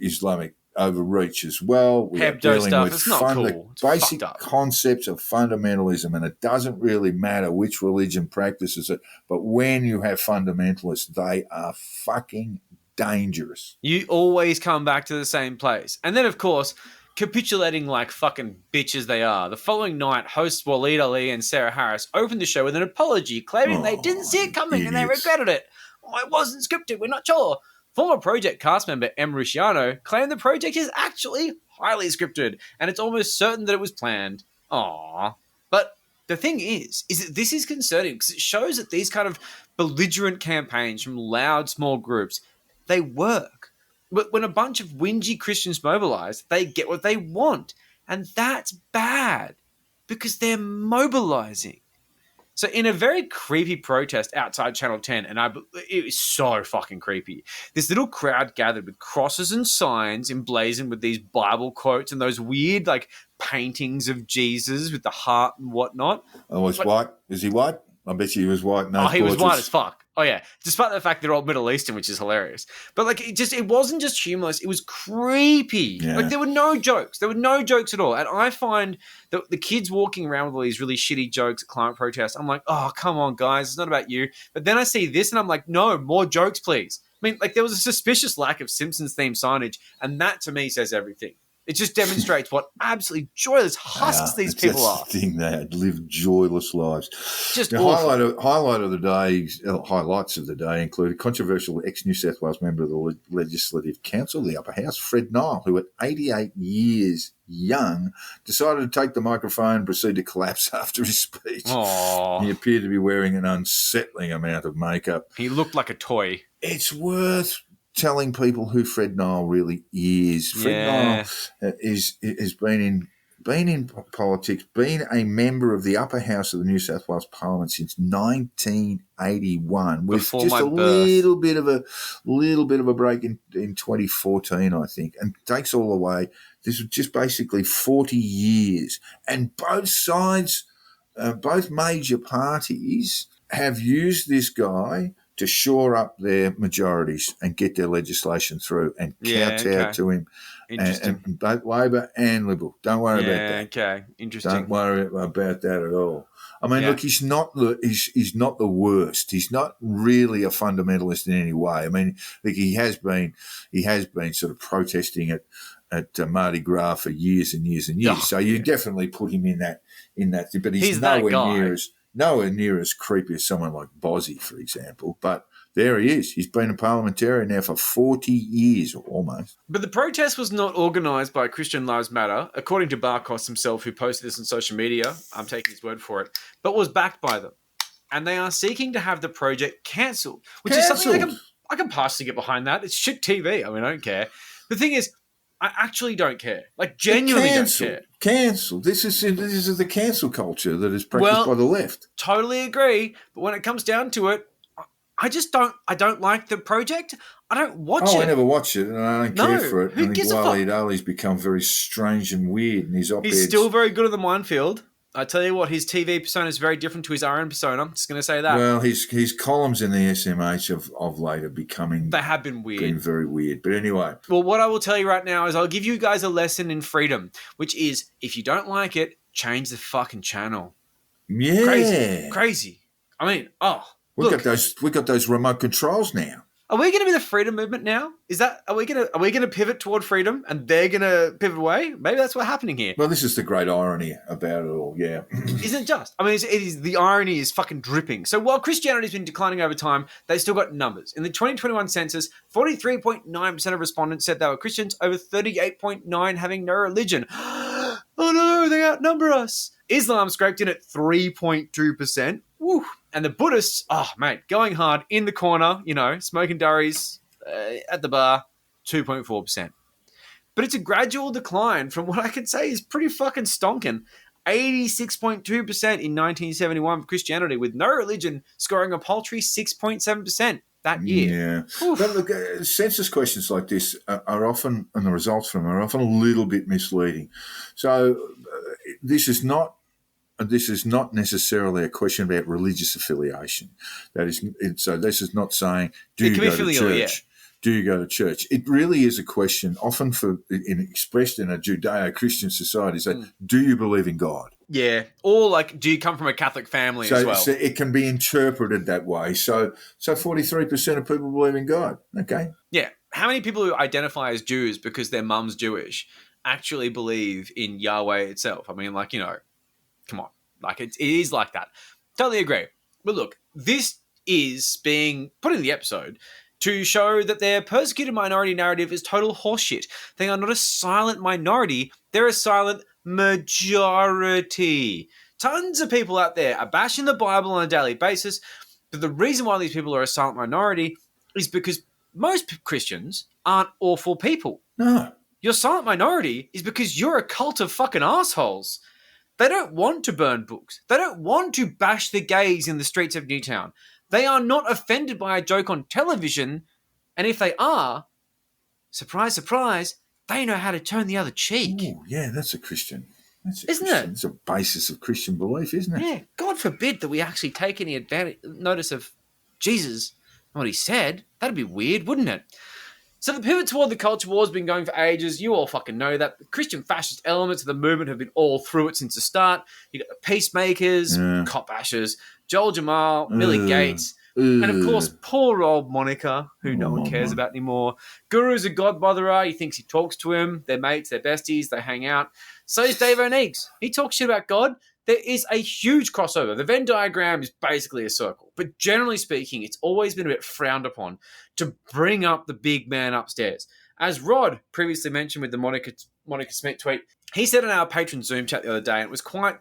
Islamic overreach as well. We are dealing stuff. with It's not cool. It's basic concepts of fundamentalism, and it doesn't really matter which religion practices it, but when you have fundamentalists, they are fucking dangerous. You always come back to the same place. And then, of course, capitulating like fucking bitches they are. The following night, hosts Waleed Ali and Sarah Harris opened the show with an apology, claiming they didn't see it coming and they regretted it. It wasn't scripted, we're not sure. Former project cast member Em Rusciano claimed the project is actually highly scripted, and it's almost certain that it was planned. Aww. But the thing is that this is concerning because it shows that these kind of belligerent campaigns from loud, small groups, they work. But when a bunch of whingy Christians mobilize, they get what they want. And that's bad because they're mobilizing. So in a very creepy protest outside Channel 10, and it was so fucking creepy, this little crowd gathered with crosses and signs emblazoned with these Bible quotes and those weird like paintings of Jesus with the heart and whatnot. Oh, he's white? Is he white? I bet you he was white. Oh, he was white as fuck. Oh, yeah. Despite the fact they're all Middle Eastern, which is hilarious. But, like, it wasn't just humorless. It was creepy. Yeah. Like, there were no jokes. There were no jokes at all. And I find that the kids walking around with all these really shitty jokes at climate protests, I'm like, oh, come on, guys. It's not about you. But then I see this and I'm like, no, more jokes, please. I mean, like, there was a suspicious lack of Simpsons-themed signage. And that, to me, says everything. It just demonstrates what absolutely joyless husks these people are. That's the thing, they had lived joyless lives. Just the highlights of the day include a controversial ex-New South Wales member of the Legislative Council, the Upper House, Fred Nile, who at 88 years young decided to take the microphone and proceed to collapse after his speech. Aww. He appeared to be wearing an unsettling amount of makeup. He looked like a toy. It's worth telling people who Fred Nile really is. Fred Nile has been in politics, been a member of the upper house of the New South Wales Parliament since 1981, with Before just my a birth. little bit of a break in 2014, I think, and takes all the way. This was just basically 40 years, and both sides, both major parties, have used this guy to shore up their majorities and get their legislation through and kowtow to him. Interesting. And both Labor and Liberal. Don't worry about that. Okay, interesting. Don't worry about that at all. I mean, look, he's not the worst. He's not really a fundamentalist in any way. I mean, like he has been sort of protesting at Mardi Gras for years and years and years. Oh, so you definitely put him in that. But he's nowhere near as creepy as someone like Bozzy, for example. But there he is. He's been a parliamentarian now for 40 years almost. But the protest was not organised by Christian Lives Matter, according to Barkos himself, who posted this on social media. I'm taking his word for it. But was backed by them. And they are seeking to have the project cancelled, which is something I can partially get behind that. It's shit TV. I mean, I don't care. The thing is, I actually don't care. Like, genuinely don't care. Cancel. This is the cancel culture that is practiced by the left. Totally agree. But when it comes down to it, I don't like the project. I don't watch it. I never watch it, and I don't care for it. Who gives a fuck? Waleed Ali's become very strange and weird, and he's still very good at the minefield. I tell you what, his TV persona is very different to his RN persona. I'm just going to say that. Well, his columns in the SMH of late are becoming... They have been weird. Been very weird. But anyway. Well, what I will tell you right now is I'll give you guys a lesson in freedom, which is if you don't like it, change the fucking channel. Yeah. Crazy. I mean, we got those remote controls now. Are we going to be the freedom movement now? Are we going to pivot toward freedom and they're going to pivot away? Maybe that's what's happening here. Well, this is the great irony about it all. Yeah, isn't it just? I mean, it is the irony is fucking dripping. So while Christianity's been declining over time, they still got numbers. In the 2021 census, 43.9% of respondents said they were Christians, over 38.9% having no religion. Oh no, they outnumber us. Islam scraped in at 3.2%. Woo. And the Buddhists, going hard in the corner, smoking durries at the bar, 2.4%. But it's a gradual decline from what I can say is pretty fucking stonking. 86.2% in 1971 for Christianity, with no religion scoring a paltry 6.7% that year. Yeah. But look, census questions like this are often, and the results from them are often a little bit misleading. So this is not necessarily a question about religious affiliation. So this is not saying, do you go to church? Yeah. Do you go to church? It really is a question, often expressed in a Judeo-Christian society, say, do you believe in God? Yeah. Or like, do you come from a Catholic family as well? So it can be interpreted that way. So 43% of people believe in God. Okay. Yeah. How many people who identify as Jews because their mum's Jewish actually believe in Yahweh itself? I mean, come on. Like, it is like that. Totally agree. But look, this is being put in the episode to show that their persecuted minority narrative is total horseshit. They are not a silent minority. They're a silent majority. Tons of people out there are bashing the Bible on a daily basis. But the reason why these people are a silent minority is because most Christians aren't awful people. No. Your silent minority is because you're a cult of fucking assholes. They don't want to burn books. They don't want to bash the gays in the streets of Newtown. They are not offended by a joke on television. And if they are, surprise, surprise, they know how to turn the other cheek. Ooh, yeah, that's a Christian. Isn't it? It's a basis of Christian belief, isn't it? Yeah. God forbid that we actually take any notice of Jesus and what he said. That'd be weird, wouldn't it? So the pivot toward the culture war has been going for ages. You all fucking know that. The Christian fascist elements of the movement have been all through it since the start. You got the peacemakers, cop bashers, Joel Jamal, Millie Gates, and of course, poor old Monica, who no one cares about anymore. Guru's a god botherer. He thinks he talks to him. They're mates, they're besties, they hang out. So is Dave O'Neiggs. He talks shit about God. There is a huge crossover. The Venn diagram is basically a circle. But generally speaking, it's always been a bit frowned upon to bring up the big man upstairs. As Rod previously mentioned with the Monica Smith tweet, he said in our patron Zoom chat the other day, and it was quite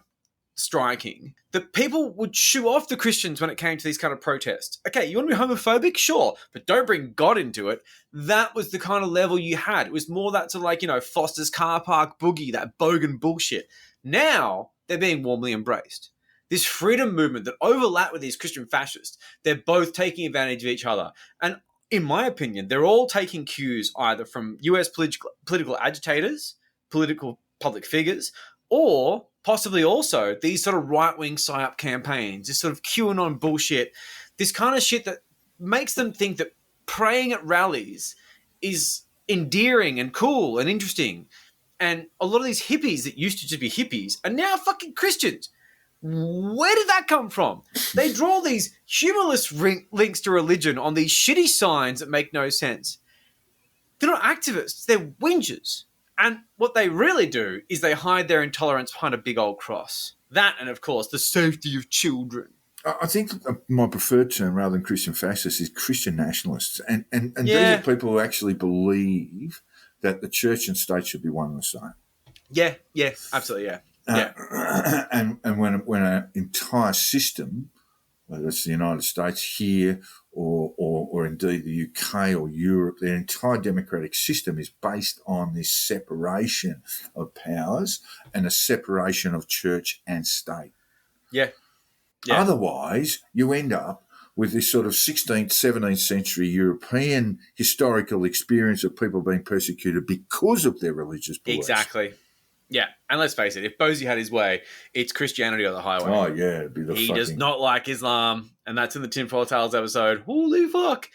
striking, that people would shoo off the Christians when it came to these kind of protests. Okay, you want to be homophobic? Sure, but don't bring God into it. That was the kind of level you had. It was more that sort of like, Foster's car park boogie, that bogan bullshit. Now, they're being warmly embraced. This freedom movement that overlap with these Christian fascists, they're both taking advantage of each other. And in my opinion, they're all taking cues either from US political agitators, political public figures, or possibly also these sort of right-wing psyop campaigns, this sort of QAnon bullshit, this kind of shit that makes them think that praying at rallies is endearing and cool and interesting. And a lot of these hippies that used to just be hippies are now fucking Christians. Where did that come from? They draw these humorless links to religion on these shitty signs that make no sense. They're not activists, they're whingers. And what they really do is they hide their intolerance behind a big old cross. That and, of course, the safety of children. I think my preferred term rather than Christian fascists is Christian nationalists. And these are people who actually believe that the church and state should be one and the same. Yeah, absolutely, yeah. And when an entire system, whether it's the United States here or indeed the UK or Europe, their entire democratic system is based on this separation of powers and a separation of church and state. Yeah. Otherwise, you end up with this sort of 16th, 17th century European historical experience of people being persecuted because of their religious beliefs. Exactly. Yeah, and let's face it, if Bosie had his way, it's Christianity on the highway. Oh, yeah. It'd be he does not like Islam, and that's in the Tinfoil Tales episode. Holy fuck.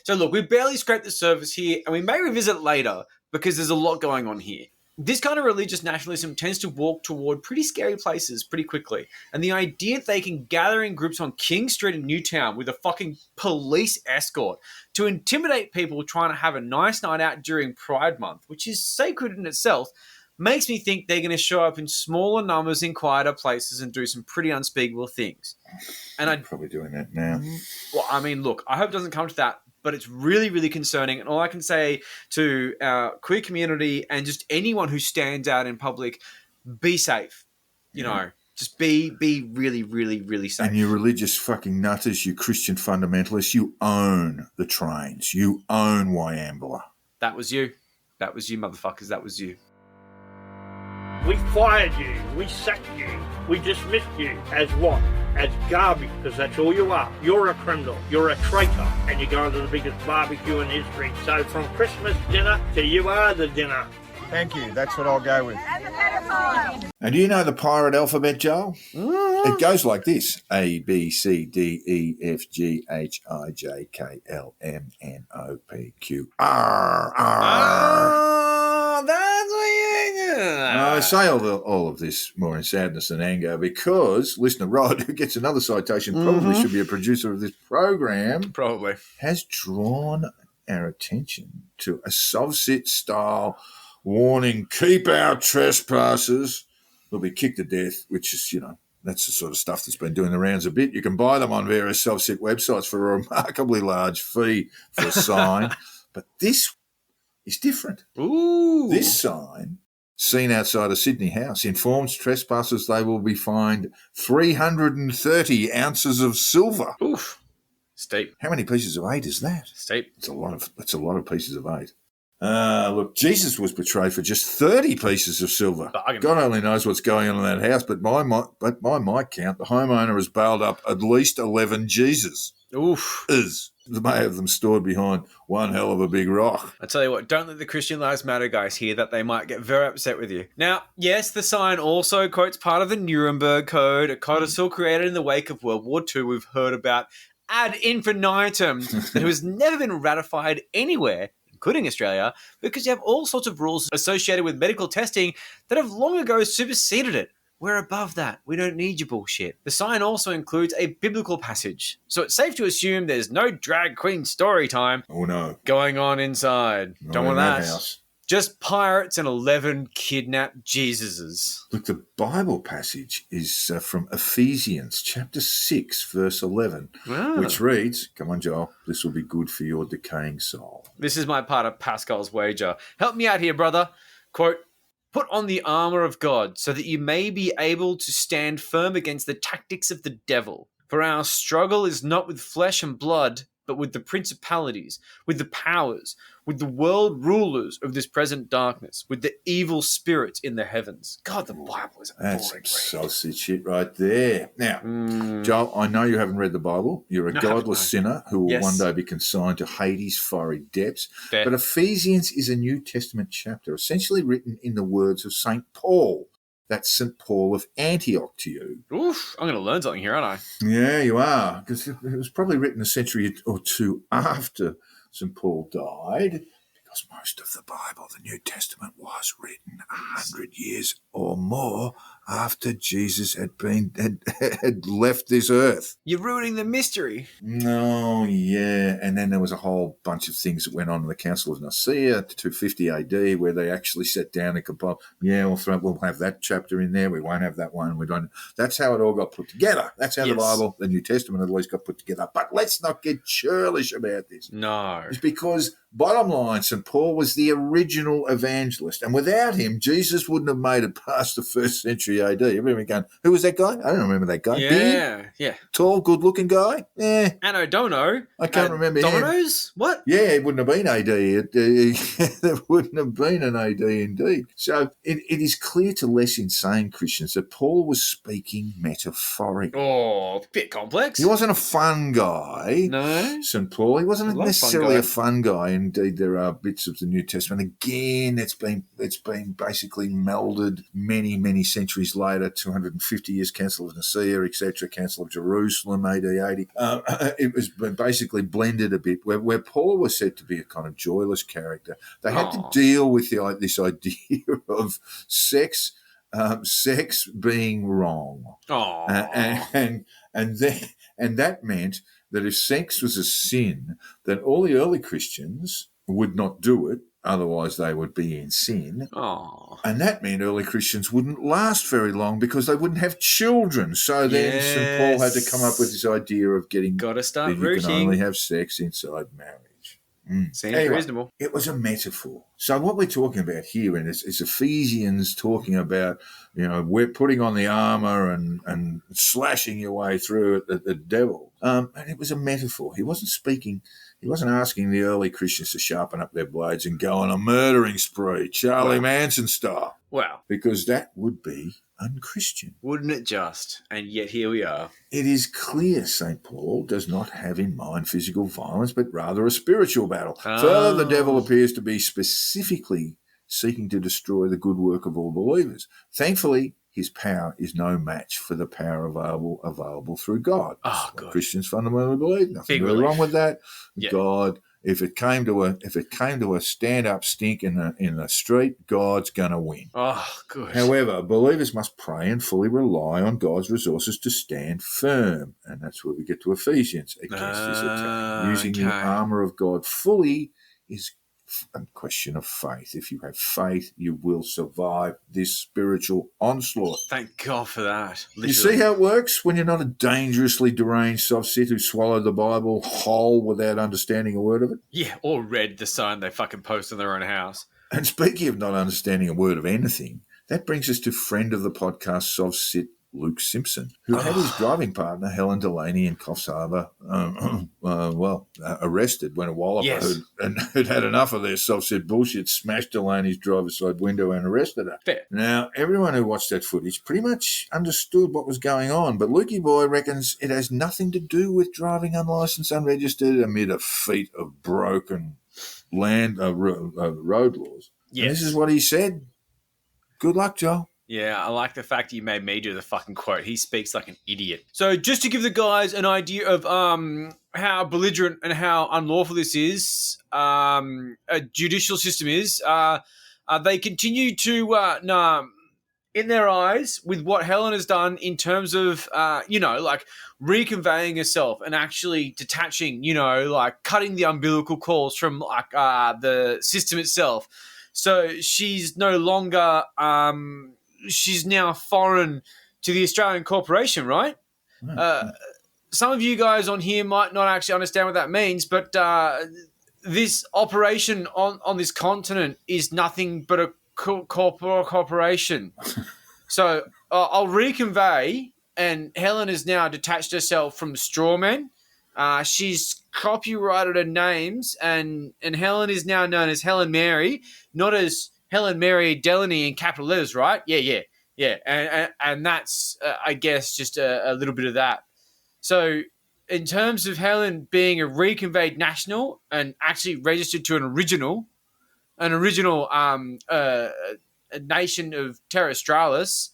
So look, we barely scraped the surface here, and we may revisit it later because there's a lot going on here. This kind of religious nationalism tends to walk toward pretty scary places pretty quickly. And the idea that they can gather in groups on King Street in Newtown with a fucking police escort to intimidate people trying to have a nice night out during Pride Month, which is sacred in itself, makes me think they're going to show up in smaller numbers in quieter places and do some pretty unspeakable things. And I'm probably doing that now. Well, I mean, look, I hope it doesn't come to that, but it's really, really concerning. And all I can say to our queer community and just anyone who stands out in public, be safe. You know, just be really, really, really safe. And you religious fucking nutters, you Christian fundamentalists, you own the trains. You own Wyambula. That was you. That was you, motherfuckers. That was you. We fired you, we sacked you, we dismissed you as what? As garbage, because that's all you are. You're a criminal, you're a traitor, and you're going to the biggest barbecue in history. So from Christmas dinner to you are the dinner. Thank you, that's what I'll go with. And do you know the pirate alphabet, Joel? It goes like this: A, B, C, D, E, F, G, H, I, J, K, L, M, N, O, P, Q, R, R. That's what you... I say all of this more in sadness than anger because listener Rod, who gets another citation, probably should be a producer of this program, probably has drawn our attention to a Sovsit style warning: keep our trespassers will be kicked to death, which is, that's the sort of stuff that's been doing the rounds a bit. You can buy them on various Sovsit websites for a remarkably large fee for a sign. But this is different. Ooh. This sign, seen outside a Sydney house, informs trespassers they will be fined 330 ounces of silver. Oof. Steep. How many pieces of 8 is that? Steep. It's a lot of pieces of 8. Look, Jesus was betrayed for just 30 pieces of silver. Bargain. God only knows what's going on in that house, but by my count, the homeowner has bailed up at least 11 Jesus. Oof. They may have them stored behind one hell of a big rock. I tell you what, don't let the Christian Lives Matter guys hear that. They might get very upset with you. Now, yes, the sign also quotes part of the Nuremberg Code, a codicil created in the wake of World War II we've heard about ad infinitum that has never been ratified anywhere, including Australia, because you have all sorts of rules associated with medical testing that have long ago superseded it. We're above that. We don't need your bullshit. The sign also includes a biblical passage, so it's safe to assume there's no drag queen story time Oh, no. going on inside. Not Don't in want that. house. Just pirates and 11 kidnapped Jesuses. Look, the Bible passage is from Ephesians chapter 6, verse 11, which reads, come on, Joel, this will be good for your decaying soul. This is my part of Pascal's wager. Help me out here, brother. Quote, put on the armor of God so that you may be able to stand firm against the tactics of the devil. For our struggle is not with flesh and blood, but with the principalities, with the powers, with the world rulers of this present darkness, with the evil spirits in the heavens. God, the Bible is a That's boring some read. sausage shit right there. Now, Joel, I know you haven't read the Bible. You're a godless sinner who will one day be consigned to Hades' fiery depths. Fair. But Ephesians is a New Testament chapter, essentially written in the words of St. Paul. That's St. Paul of Antioch to you. Oof, I'm going to learn something here, aren't I? Yeah, you are, because it was probably written a century or two after St. Paul died, because most of the Bible, the New Testament, was written 100 years or more after Jesus had left this earth. You're ruining the mystery. Oh, yeah. And then there was a whole bunch of things that went on in the Council of Nicaea, 250 AD, where they actually sat down and compiled, we'll have that chapter in there, we won't have that one, we don't. That's how it all got put together. That's how the Bible, the New Testament at least, got put together. But let's not get churlish about this. No. It's because, bottom line, St. Paul was the original evangelist. And without him, Jesus wouldn't have made it past the first century AD. Everyone going, who was that guy? I don't remember that guy. Yeah, Beeb? Tall, good-looking guy? Anno Dono. I can't remember him. Dominoes? What? Yeah, it wouldn't have been AD. There wouldn't have been an AD indeed. So it is clear to less insane Christians that Paul was speaking metaphorically. Oh, bit complex. He wasn't a fun guy. No. St. Paul. He wasn't love necessarily fun a fun guy. Indeed, there are bits of the New Testament. Again, it's been basically melded many centuries later, 250 years, Council of Nicaea, etc., Council of Jerusalem, AD 80. It was basically blended a bit, where Paul was said to be a kind of joyless character. They had to deal with this idea of sex being wrong. And that meant that if sex was a sin, then all the early Christians would not do it, otherwise they would be in sin. And that meant early Christians wouldn't last very long because they wouldn't have children. So then St. Paul had to come up with this idea of Gotta start that you rooting. can only have sex inside marriage. Seems reasonable. It was a metaphor. So what we're talking about here is Ephesians talking about, we're putting on the armor and slashing your way through at the devil. And it was a metaphor. He wasn't asking the early Christians to sharpen up their blades and go on a murdering spree, Charlie Manson style. Wow. Because that would be unchristian. Wouldn't it just? And yet here we are. It is clear St. Paul does not have in mind physical violence, but rather a spiritual battle. Further, the devil appears to be specifically seeking to destroy the good work of all believers. Thankfully, his power is no match for the power available through God. Oh, good. Christians fundamentally believe nothing really wrong with that. Yeah. God, if it came to a stand-up stink in the street, God's gonna win. Oh, good. However, believers must pray and fully rely on God's resources to stand firm, and that's where we get to Ephesians against this attack. Using the armor of God fully is a question of faith. If you have faith, you will survive this spiritual onslaught. Thank God for that. Literally. You see how it works when you're not a dangerously deranged soft-sit who swallowed the Bible whole without understanding a word of it? Yeah, or read the sign they fucking post in their own house. And speaking of not understanding a word of anything, that brings us to friend of the podcast, soft-sit Luke Simpson, who had his driving partner, Helen Delaney, in Coffs Harbour, arrested when a walloper who'd had enough of their self-said bullshit smashed Delaney's driver's side window and arrested her. Fair. Now, everyone who watched that footage pretty much understood what was going on, but Lukey Boy reckons it has nothing to do with driving unlicensed, unregistered, amid a feat of broken road laws. Yes. And this is what he said. Good luck, Joel. Yeah, I like the fact that you made me do the fucking quote. He speaks like an idiot. So just to give the guys an idea of how belligerent and how unlawful this is, a judicial system is, they continue to, in their eyes, with what Helen has done in terms of, like reconveying herself and actually detaching, like cutting the umbilical cords from like the system itself. So she's no longer... she's now foreign to the Australian corporation, right? Some of you guys on here might not actually understand what that means, but this operation on this continent is nothing but a corporation. So I'll reconvey, and Helen has now detached herself from strawmen. She's copyrighted her names, and Helen is now known as Helen Mary, not as Helen Mary Delaney in capital letters, right? Yeah. And that's, I guess, just a little bit of that. So in terms of Helen being a reconveyed national and actually registered to an original nation of Terra Australis,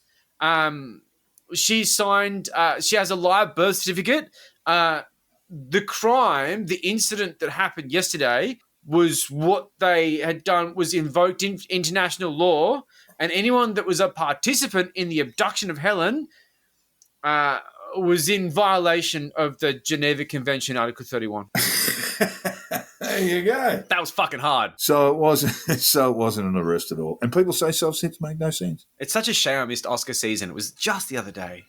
she signed, she has a live birth certificate. The crime, the incident that happened yesterday, was what they had done was invoked in international law, and anyone that was a participant in the abduction of Helen was in violation of the Geneva Convention, Article 31. There you go. That was fucking hard. So it wasn't an arrest at all. And people say self-defense make no sense. It's such a shame I missed Oscar season. It was just the other day.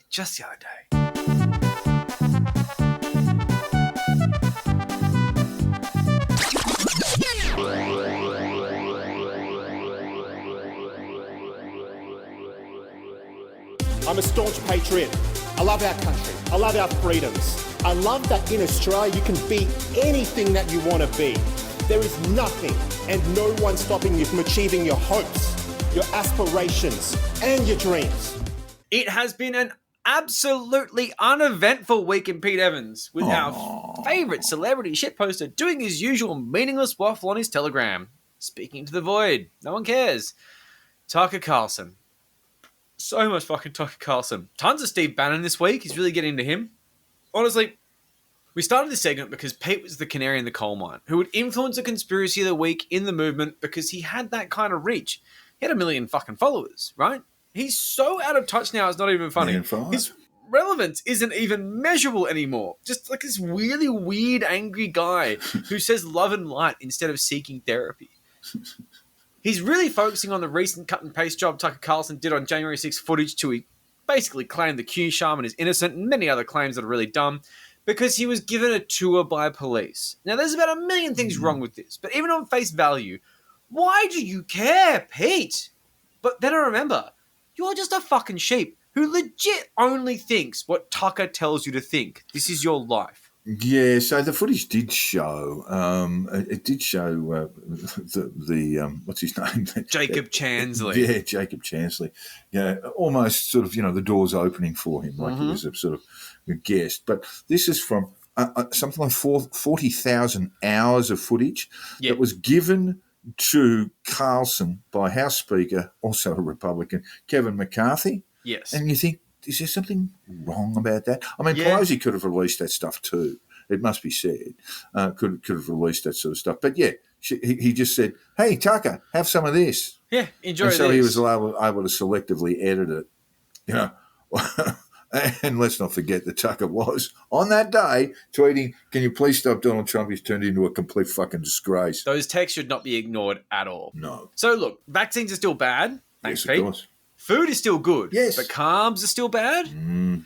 I'm a staunch patriot. I love our country. I love our freedoms. I love that in Australia you can be anything that you want to be. There is nothing and no one stopping you from achieving your hopes, your aspirations, and your dreams. It has been an absolutely uneventful week in Pete Evans, with our favourite celebrity shitposter doing his usual meaningless waffle on his Telegram. Speaking to the void. No one cares. Tucker Carlson. So much fucking Tucker Carlson. Tons of Steve Bannon this week. He's really getting into him. Honestly, we started this segment because Pete was the canary in the coal mine who would influence the conspiracy of the week in the movement because he had that kind of reach. He had 1 million fucking followers, right? He's so out of touch now, it's not even funny. His relevance isn't even measurable anymore. Just like this really weird, angry guy who says love and light instead of seeking therapy. He's really focusing on the recent cut and paste job Tucker Carlson did on January 6 footage to basically claim the Q shaman is innocent and many other claims that are really dumb because he was given a tour by police. Now, there's about 1 million things wrong with this, but even on face value, why do you care, Pete? But then I remember, you're just a fucking sheep who legit only thinks what Tucker tells you to think. This is your life. Yeah, so the footage did show. It did show the what's his name? Jacob Chansley. Yeah, Jacob Chansley. Yeah, almost sort of the doors opening for him, like he was a sort of a guest. But this is from something like 40,000 hours of footage that was given to Carlson by House Speaker, also a Republican, Kevin McCarthy. Yes, and you think, is there something wrong about that? I mean, Pelosi could have released that stuff too. It must be said. Could have released that sort of stuff. But yeah, he just said, hey, Tucker, have some of this. Yeah, enjoy and so this. He was able to selectively edit it. And let's not forget that Tucker was, on that day, tweeting, can you please stop Donald Trump? He's turned into a complete fucking disgrace. Those texts should not be ignored at all. No. So look, vaccines are still bad. Thanks, Pete. Of course. Food is still good, yes, but carbs are still bad.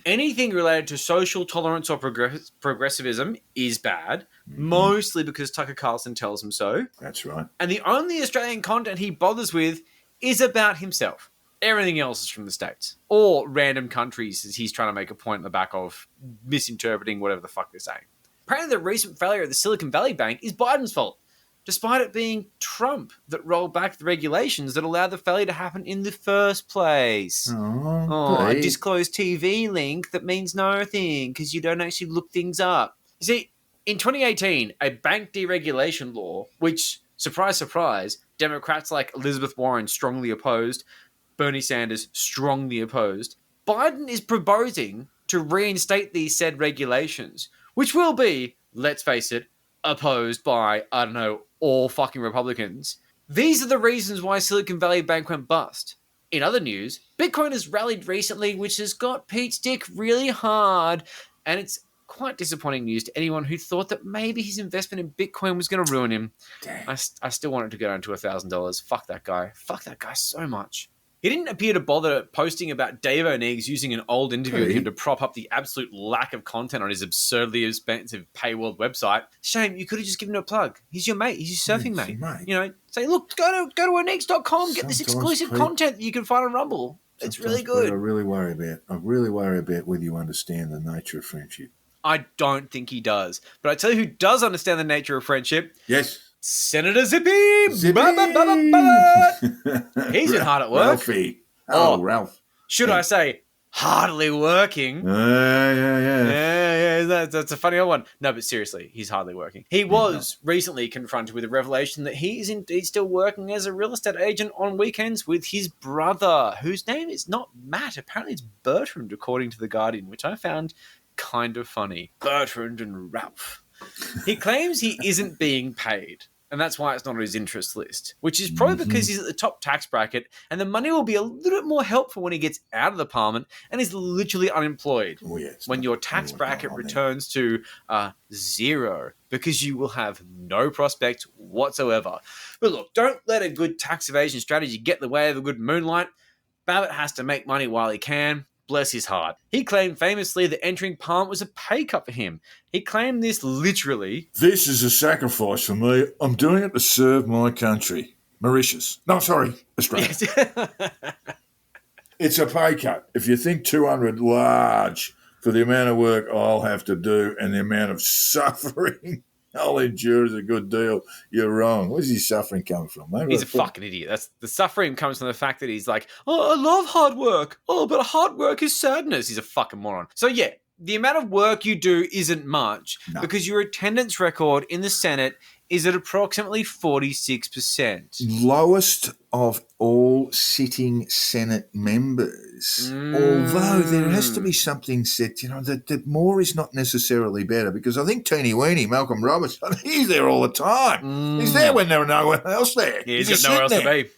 Anything related to social tolerance or progressivism is bad, mostly because Tucker Carlson tells him so. That's right. And the only Australian content he bothers with is about himself. Everything else is from the States. Or random countries as he's trying to make a point in the back of misinterpreting whatever the fuck they're saying. Apparently the recent failure of the Silicon Valley Bank is Biden's fault, despite it being Trump that rolled back the regulations that allowed the failure to happen in the first place. A disclosed TV link that means nothing because you don't actually look things up. You see, in 2018, a bank deregulation law, which, surprise, surprise, Democrats like Elizabeth Warren strongly opposed, Bernie Sanders strongly opposed, Biden is proposing to reinstate these said regulations, which will be, let's face it, opposed by, I don't know, all fucking Republicans. These are the reasons why Silicon Valley Bank went bust. In other news, Bitcoin has rallied recently, which has got Pete's dick really hard, and it's quite disappointing news to anyone who thought that maybe his investment in Bitcoin was going to ruin him. I still want it to go down to $1,000. Fuck that guy. Fuck that guy so much. He didn't appear to bother posting about Dave O'Neig's using an old interview with him to prop up the absolute lack of content on his absurdly expensive paywalled website. Shame, you could have just given him a plug. He's your mate. He's your surfing mate. You know, say, look, go to O'Neig's.com, get this exclusive content that you can find on Rumble. It's really good. I really worry about whether you understand the nature of friendship. I don't think he does. But I tell you who does understand the nature of friendship. Yes. Senator Zippy! He's been hard at work. Ralphie. Ralph. Should I say, hardly working? Yeah. That's a funny old one. No, but seriously, he's hardly working. He was recently confronted with a revelation that he is indeed still working as a real estate agent on weekends with his brother, whose name is not Matt. Apparently it's Bertrand, according to The Guardian, which I found kind of funny. Bertrand and Ralph. He claims he isn't being paid, and that's why it's not on his interest list, which is probably because he's at the top tax bracket, and the money will be a little bit more helpful when he gets out of the parliament and is literally unemployed. When your tax bracket returns to 0, because you will have no prospect whatsoever. But look, don't let a good tax evasion strategy get in the way of a good moonlight. Babbitt has to make money while he can. Bless his heart. He claimed famously that entering Parliament was a pay cut for him. He claimed this literally. This is a sacrifice for me. I'm doing it to serve my country. Mauritius. No, sorry, Australia. It's a pay cut. If you think 200 large for the amount of work I'll have to do and the amount of suffering I'll endure is a good deal, you're wrong. Where's his suffering coming from, mate? He's a fucking idiot. That's the suffering comes from the fact that he's like, I love hard work. But hard work is sadness. He's a fucking moron. So yeah, the amount of work you do isn't much because your attendance record in the Senate is at approximately 46%. Lowest of all sitting Senate members. Although there has to be something said, that more is not necessarily better, because I think Teeny Weeny, Malcolm Robertson, he's there all the time. He's there when there's no one else there. Yeah, he's got nowhere else to be.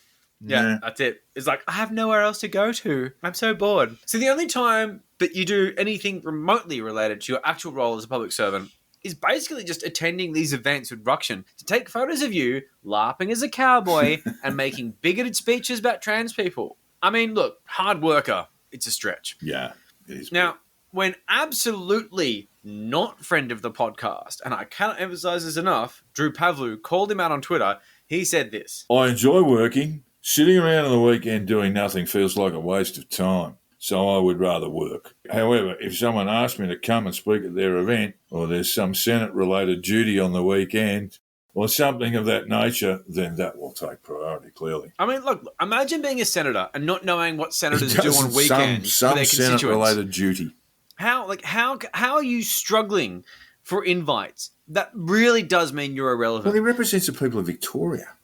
Yeah, that's it. It's like, I have nowhere else to go to. I'm so bored. So the only time that you do anything remotely related to your actual role as a public servant is basically just attending these events with Ruction to take photos of you LARPing as a cowboy and making bigoted speeches about trans people. I mean, look, hard worker, it's a stretch. Yeah, it is. Now, when absolutely not friend of the podcast, and I cannot emphasize this enough, Drew Pavlu called him out on Twitter. He said this. I enjoy working. Sitting around on the weekend doing nothing feels like a waste of time. So I would rather work. However, if someone asks me to come and speak at their event, or there's some Senate-related duty on the weekend, or something of that nature, then that will take priority, clearly. I mean, look, imagine being a senator and not knowing what senators do on weekends for their constituents. Some Senate-related duty. How are you struggling for invites? That really does mean you're irrelevant. Well, he represents the people of Victoria.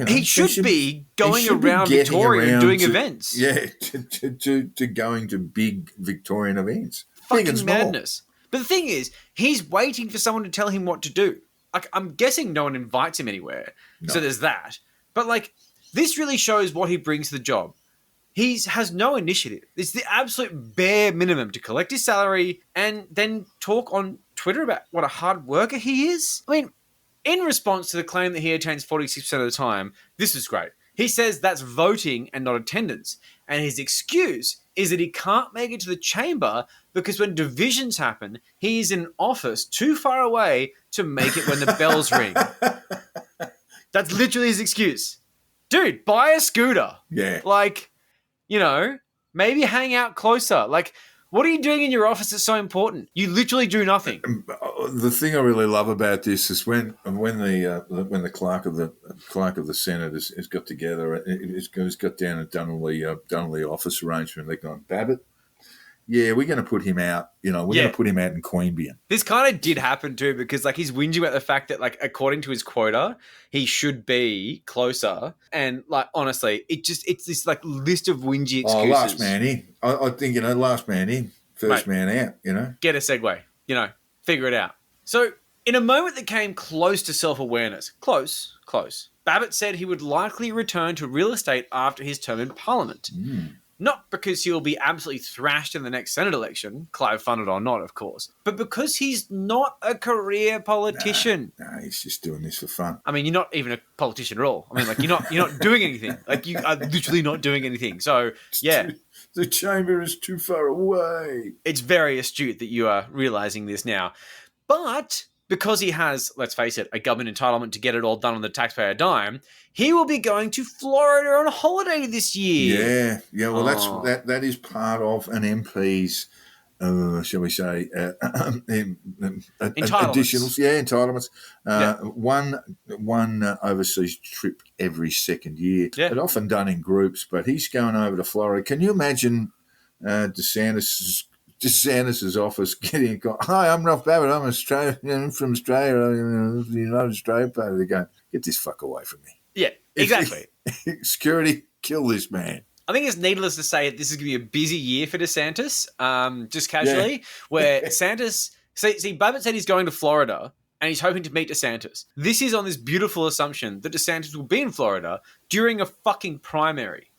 He should be going around Victoria and doing events. Yeah, to going to big Victorian events. Fucking madness. But the thing is, he's waiting for someone to tell him what to do. Like, I'm guessing no one invites him anywhere. No. So there's that. But, this really shows what he brings to the job. He has no initiative. It's the absolute bare minimum to collect his salary and then talk on Twitter about what a hard worker he is. I mean, in response to the claim that he attends 46% of the time, this is great. He says that's voting and not attendance. And his excuse is that he can't make it to the chamber because when divisions happen, he is in an office too far away to make it when the bells ring. That's literally his excuse. Dude, buy a scooter. Yeah. You know, maybe hang out closer. Like, what are you doing in your office that's so important? You literally do nothing. The thing I really love about this is when the clerk of the Senate has got together, has got down and done all the office arrangement. They're going, Babbitt, yeah, we're going to put him out. You know, we're going to put him out in Queanbeyan. This kind of did happen too, because like he's whinging about the fact that like according to his quota, he should be closer. And like honestly, it's this like list of whingy excuses. Oh, last man in. I think last man in, first man out. You know, get a segue. You know, figure it out. So in a moment that came close to self-awareness, close, Babbitt said he would likely return to real estate after his term in Parliament. Not because he'll be absolutely thrashed in the next Senate election, Clive funded or not, of course, but because he's not a career politician. No, he's just doing this for fun. I mean, you're not even a politician at all. I mean, like you're not doing anything. Like you are literally not doing anything. So yeah, the chamber is too far away. It's very astute that you are realizing this now, but because he has, let's face it, a government entitlement to get it all done on the taxpayer dime, he will be going to Florida on holiday this year. Yeah. Well, that is part of an MP's, shall we say, entitlements. Entitlements. One overseas trip every second year. Yeah. But often done in groups. But he's going over to Florida. Can you imagine DeSantis' office getting a call? Hi, I'm Ralph Babbitt. I'm from Australia. The United Australia part. They're going, get this fuck away from me. Yeah, exactly. Security, kill this man. I think it's needless to say that this is going to be a busy year for DeSantis, just casually, where DeSantis... See, Babbitt said he's going to Florida and he's hoping to meet DeSantis. This is on this beautiful assumption that DeSantis will be in Florida during a fucking primary.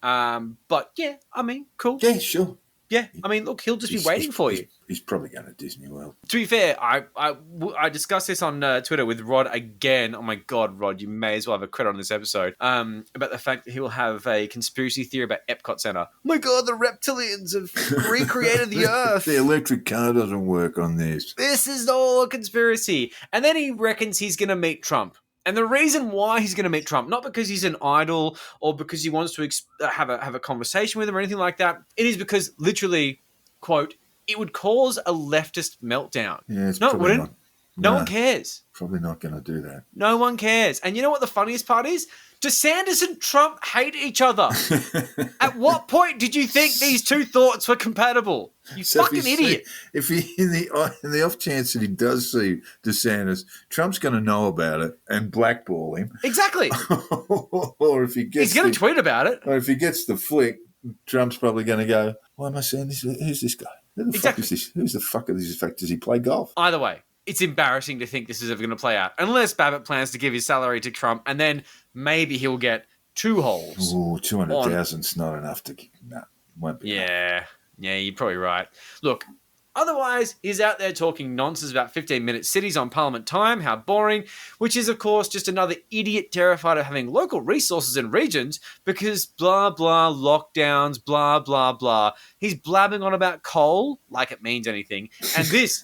But yeah, I mean, cool. Yeah, sure. Yeah, I mean, look, he'll just be waiting for you. He's probably going to Disney World. To be fair, I discussed this on Twitter with Rod again. Oh my God, Rod, you may as well have a credit on this episode. About the fact that he will have a conspiracy theory about Epcot Center. Oh my God, the reptilians have recreated the Earth. The electric car doesn't work on this. This is all a conspiracy. And then he reckons he's going to meet Trump. And the reason why he's going to meet Trump, not because he's an idol or because he wants to have a conversation with him or anything like that, it is because literally, quote, it would cause a leftist meltdown. Yeah, no, it wouldn't. No one cares. Probably not going to do that. No one cares. And you know what the funniest part is? DeSantis and Trump hate each other. At what point did you think these two thoughts were compatible? You fucking idiot. If he in the off chance that he does see DeSantis, Trump's going to know about it and blackball him. Exactly. Or if he gets, he's going to tweet about it. Or if he gets the flick, Trump's probably going to go, "Why am I saying this? Who's this guy? Who the fuck is this? Who's the fuck is this? In fact, does he play golf?" Either way, it's embarrassing to think this is ever going to play out, unless Babbitt plans to give his salary to Trump, and then maybe he'll get 2 holes. Ooh, 200,000's not enough to. No, won't be. Yeah, you're probably right. Look, otherwise, he's out there talking nonsense about 15-minute cities on Parliament time, how boring, which is, of course, just another idiot terrified of having local resources in regions because blah, blah, lockdowns, blah, blah, blah. He's blabbing on about coal like it means anything. And this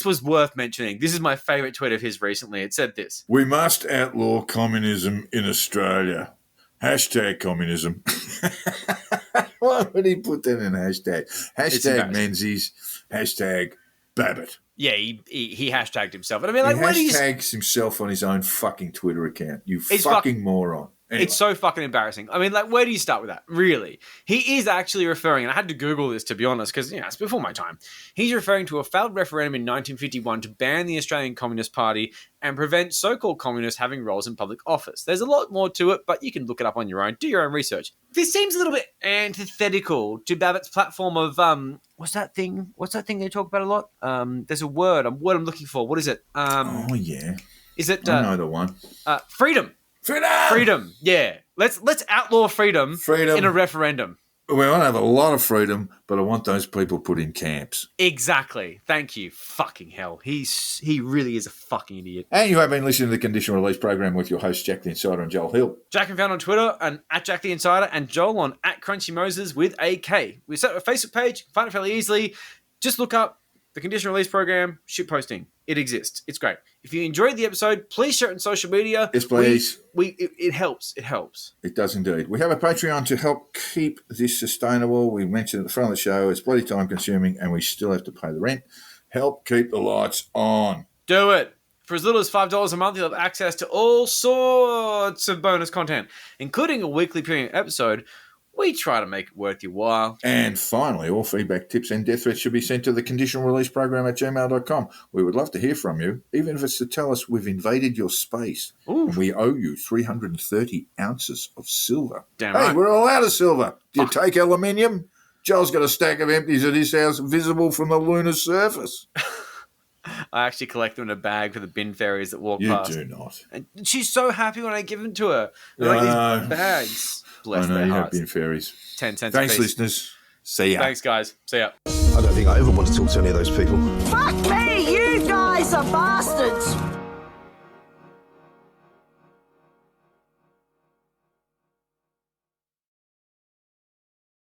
was worth mentioning. This is my favourite tweet of his recently. It said this. We must outlaw communism in Australia. Hashtag communism. Why would he put that in hashtag? Hashtag Menzies. Hashtag Babbitt. Yeah, he hashtagged himself. And I mean, like, he hashtags himself on his own fucking Twitter account. You fucking moron. Anyway. It's so fucking embarrassing. I mean, like, where do you start with that? Really? He is actually referring, and I had to Google this to be honest, because, it's before my time. He's referring to a failed referendum in 1951 to ban the Australian Communist Party and prevent so-called communists having roles in public office. There's a lot more to it, but you can look it up on your own. Do your own research. This seems a little bit antithetical to Babbitt's platform of, what's that thing they talk about a lot? There's a word I'm looking for. What is it? Oh, yeah. Is it? I know the one. Freedom. Freedom. Yeah. Let's outlaw freedom in a referendum. We want to have a lot of freedom, but I want those people put in camps. Exactly. Thank you. Fucking hell. He really is a fucking idiot. And you have been listening to the Conditional Release program with your hosts, Jack the Insider and Joel Hill. Jack can be found on Twitter and at Jack the Insider, and Joel on at Crunchy Moses with a K. We set up a Facebook page. Find it fairly easily. Just look up the Conditional Release program, shit posting. It exists. It's great. If you enjoyed the episode, please share it on social media. Yes, please. It helps. It helps. It does indeed. We have a Patreon to help keep this sustainable. We mentioned at the front of the show, it's bloody time consuming and we still have to pay the rent. Help keep the lights on. Do it. For as little as $5 a month, you'll have access to all sorts of bonus content, including a weekly premium episode. We try to make it worth your while. And finally, all feedback, tips, and death threats should be sent to the conditional release program at gmail.com. We would love to hear from you, even if it's to tell us we've invaded your space. Ooh. And we owe you 330 ounces of silver. Damn hey, right. we're all out of silver. Do you take aluminium? Joel's got a stack of empties at his house visible from the lunar surface. I actually collect them in a bag for the bin fairies that walk past. You do not. And she's so happy when I give them to her. They're like these bags. Bless I know their you have hearts. been fairies. 10 cents Thanks, a piece. listeners. See ya. Thanks, guys. See ya. I don't think I ever want to talk to any of those people. Fuck me, you guys are bastards!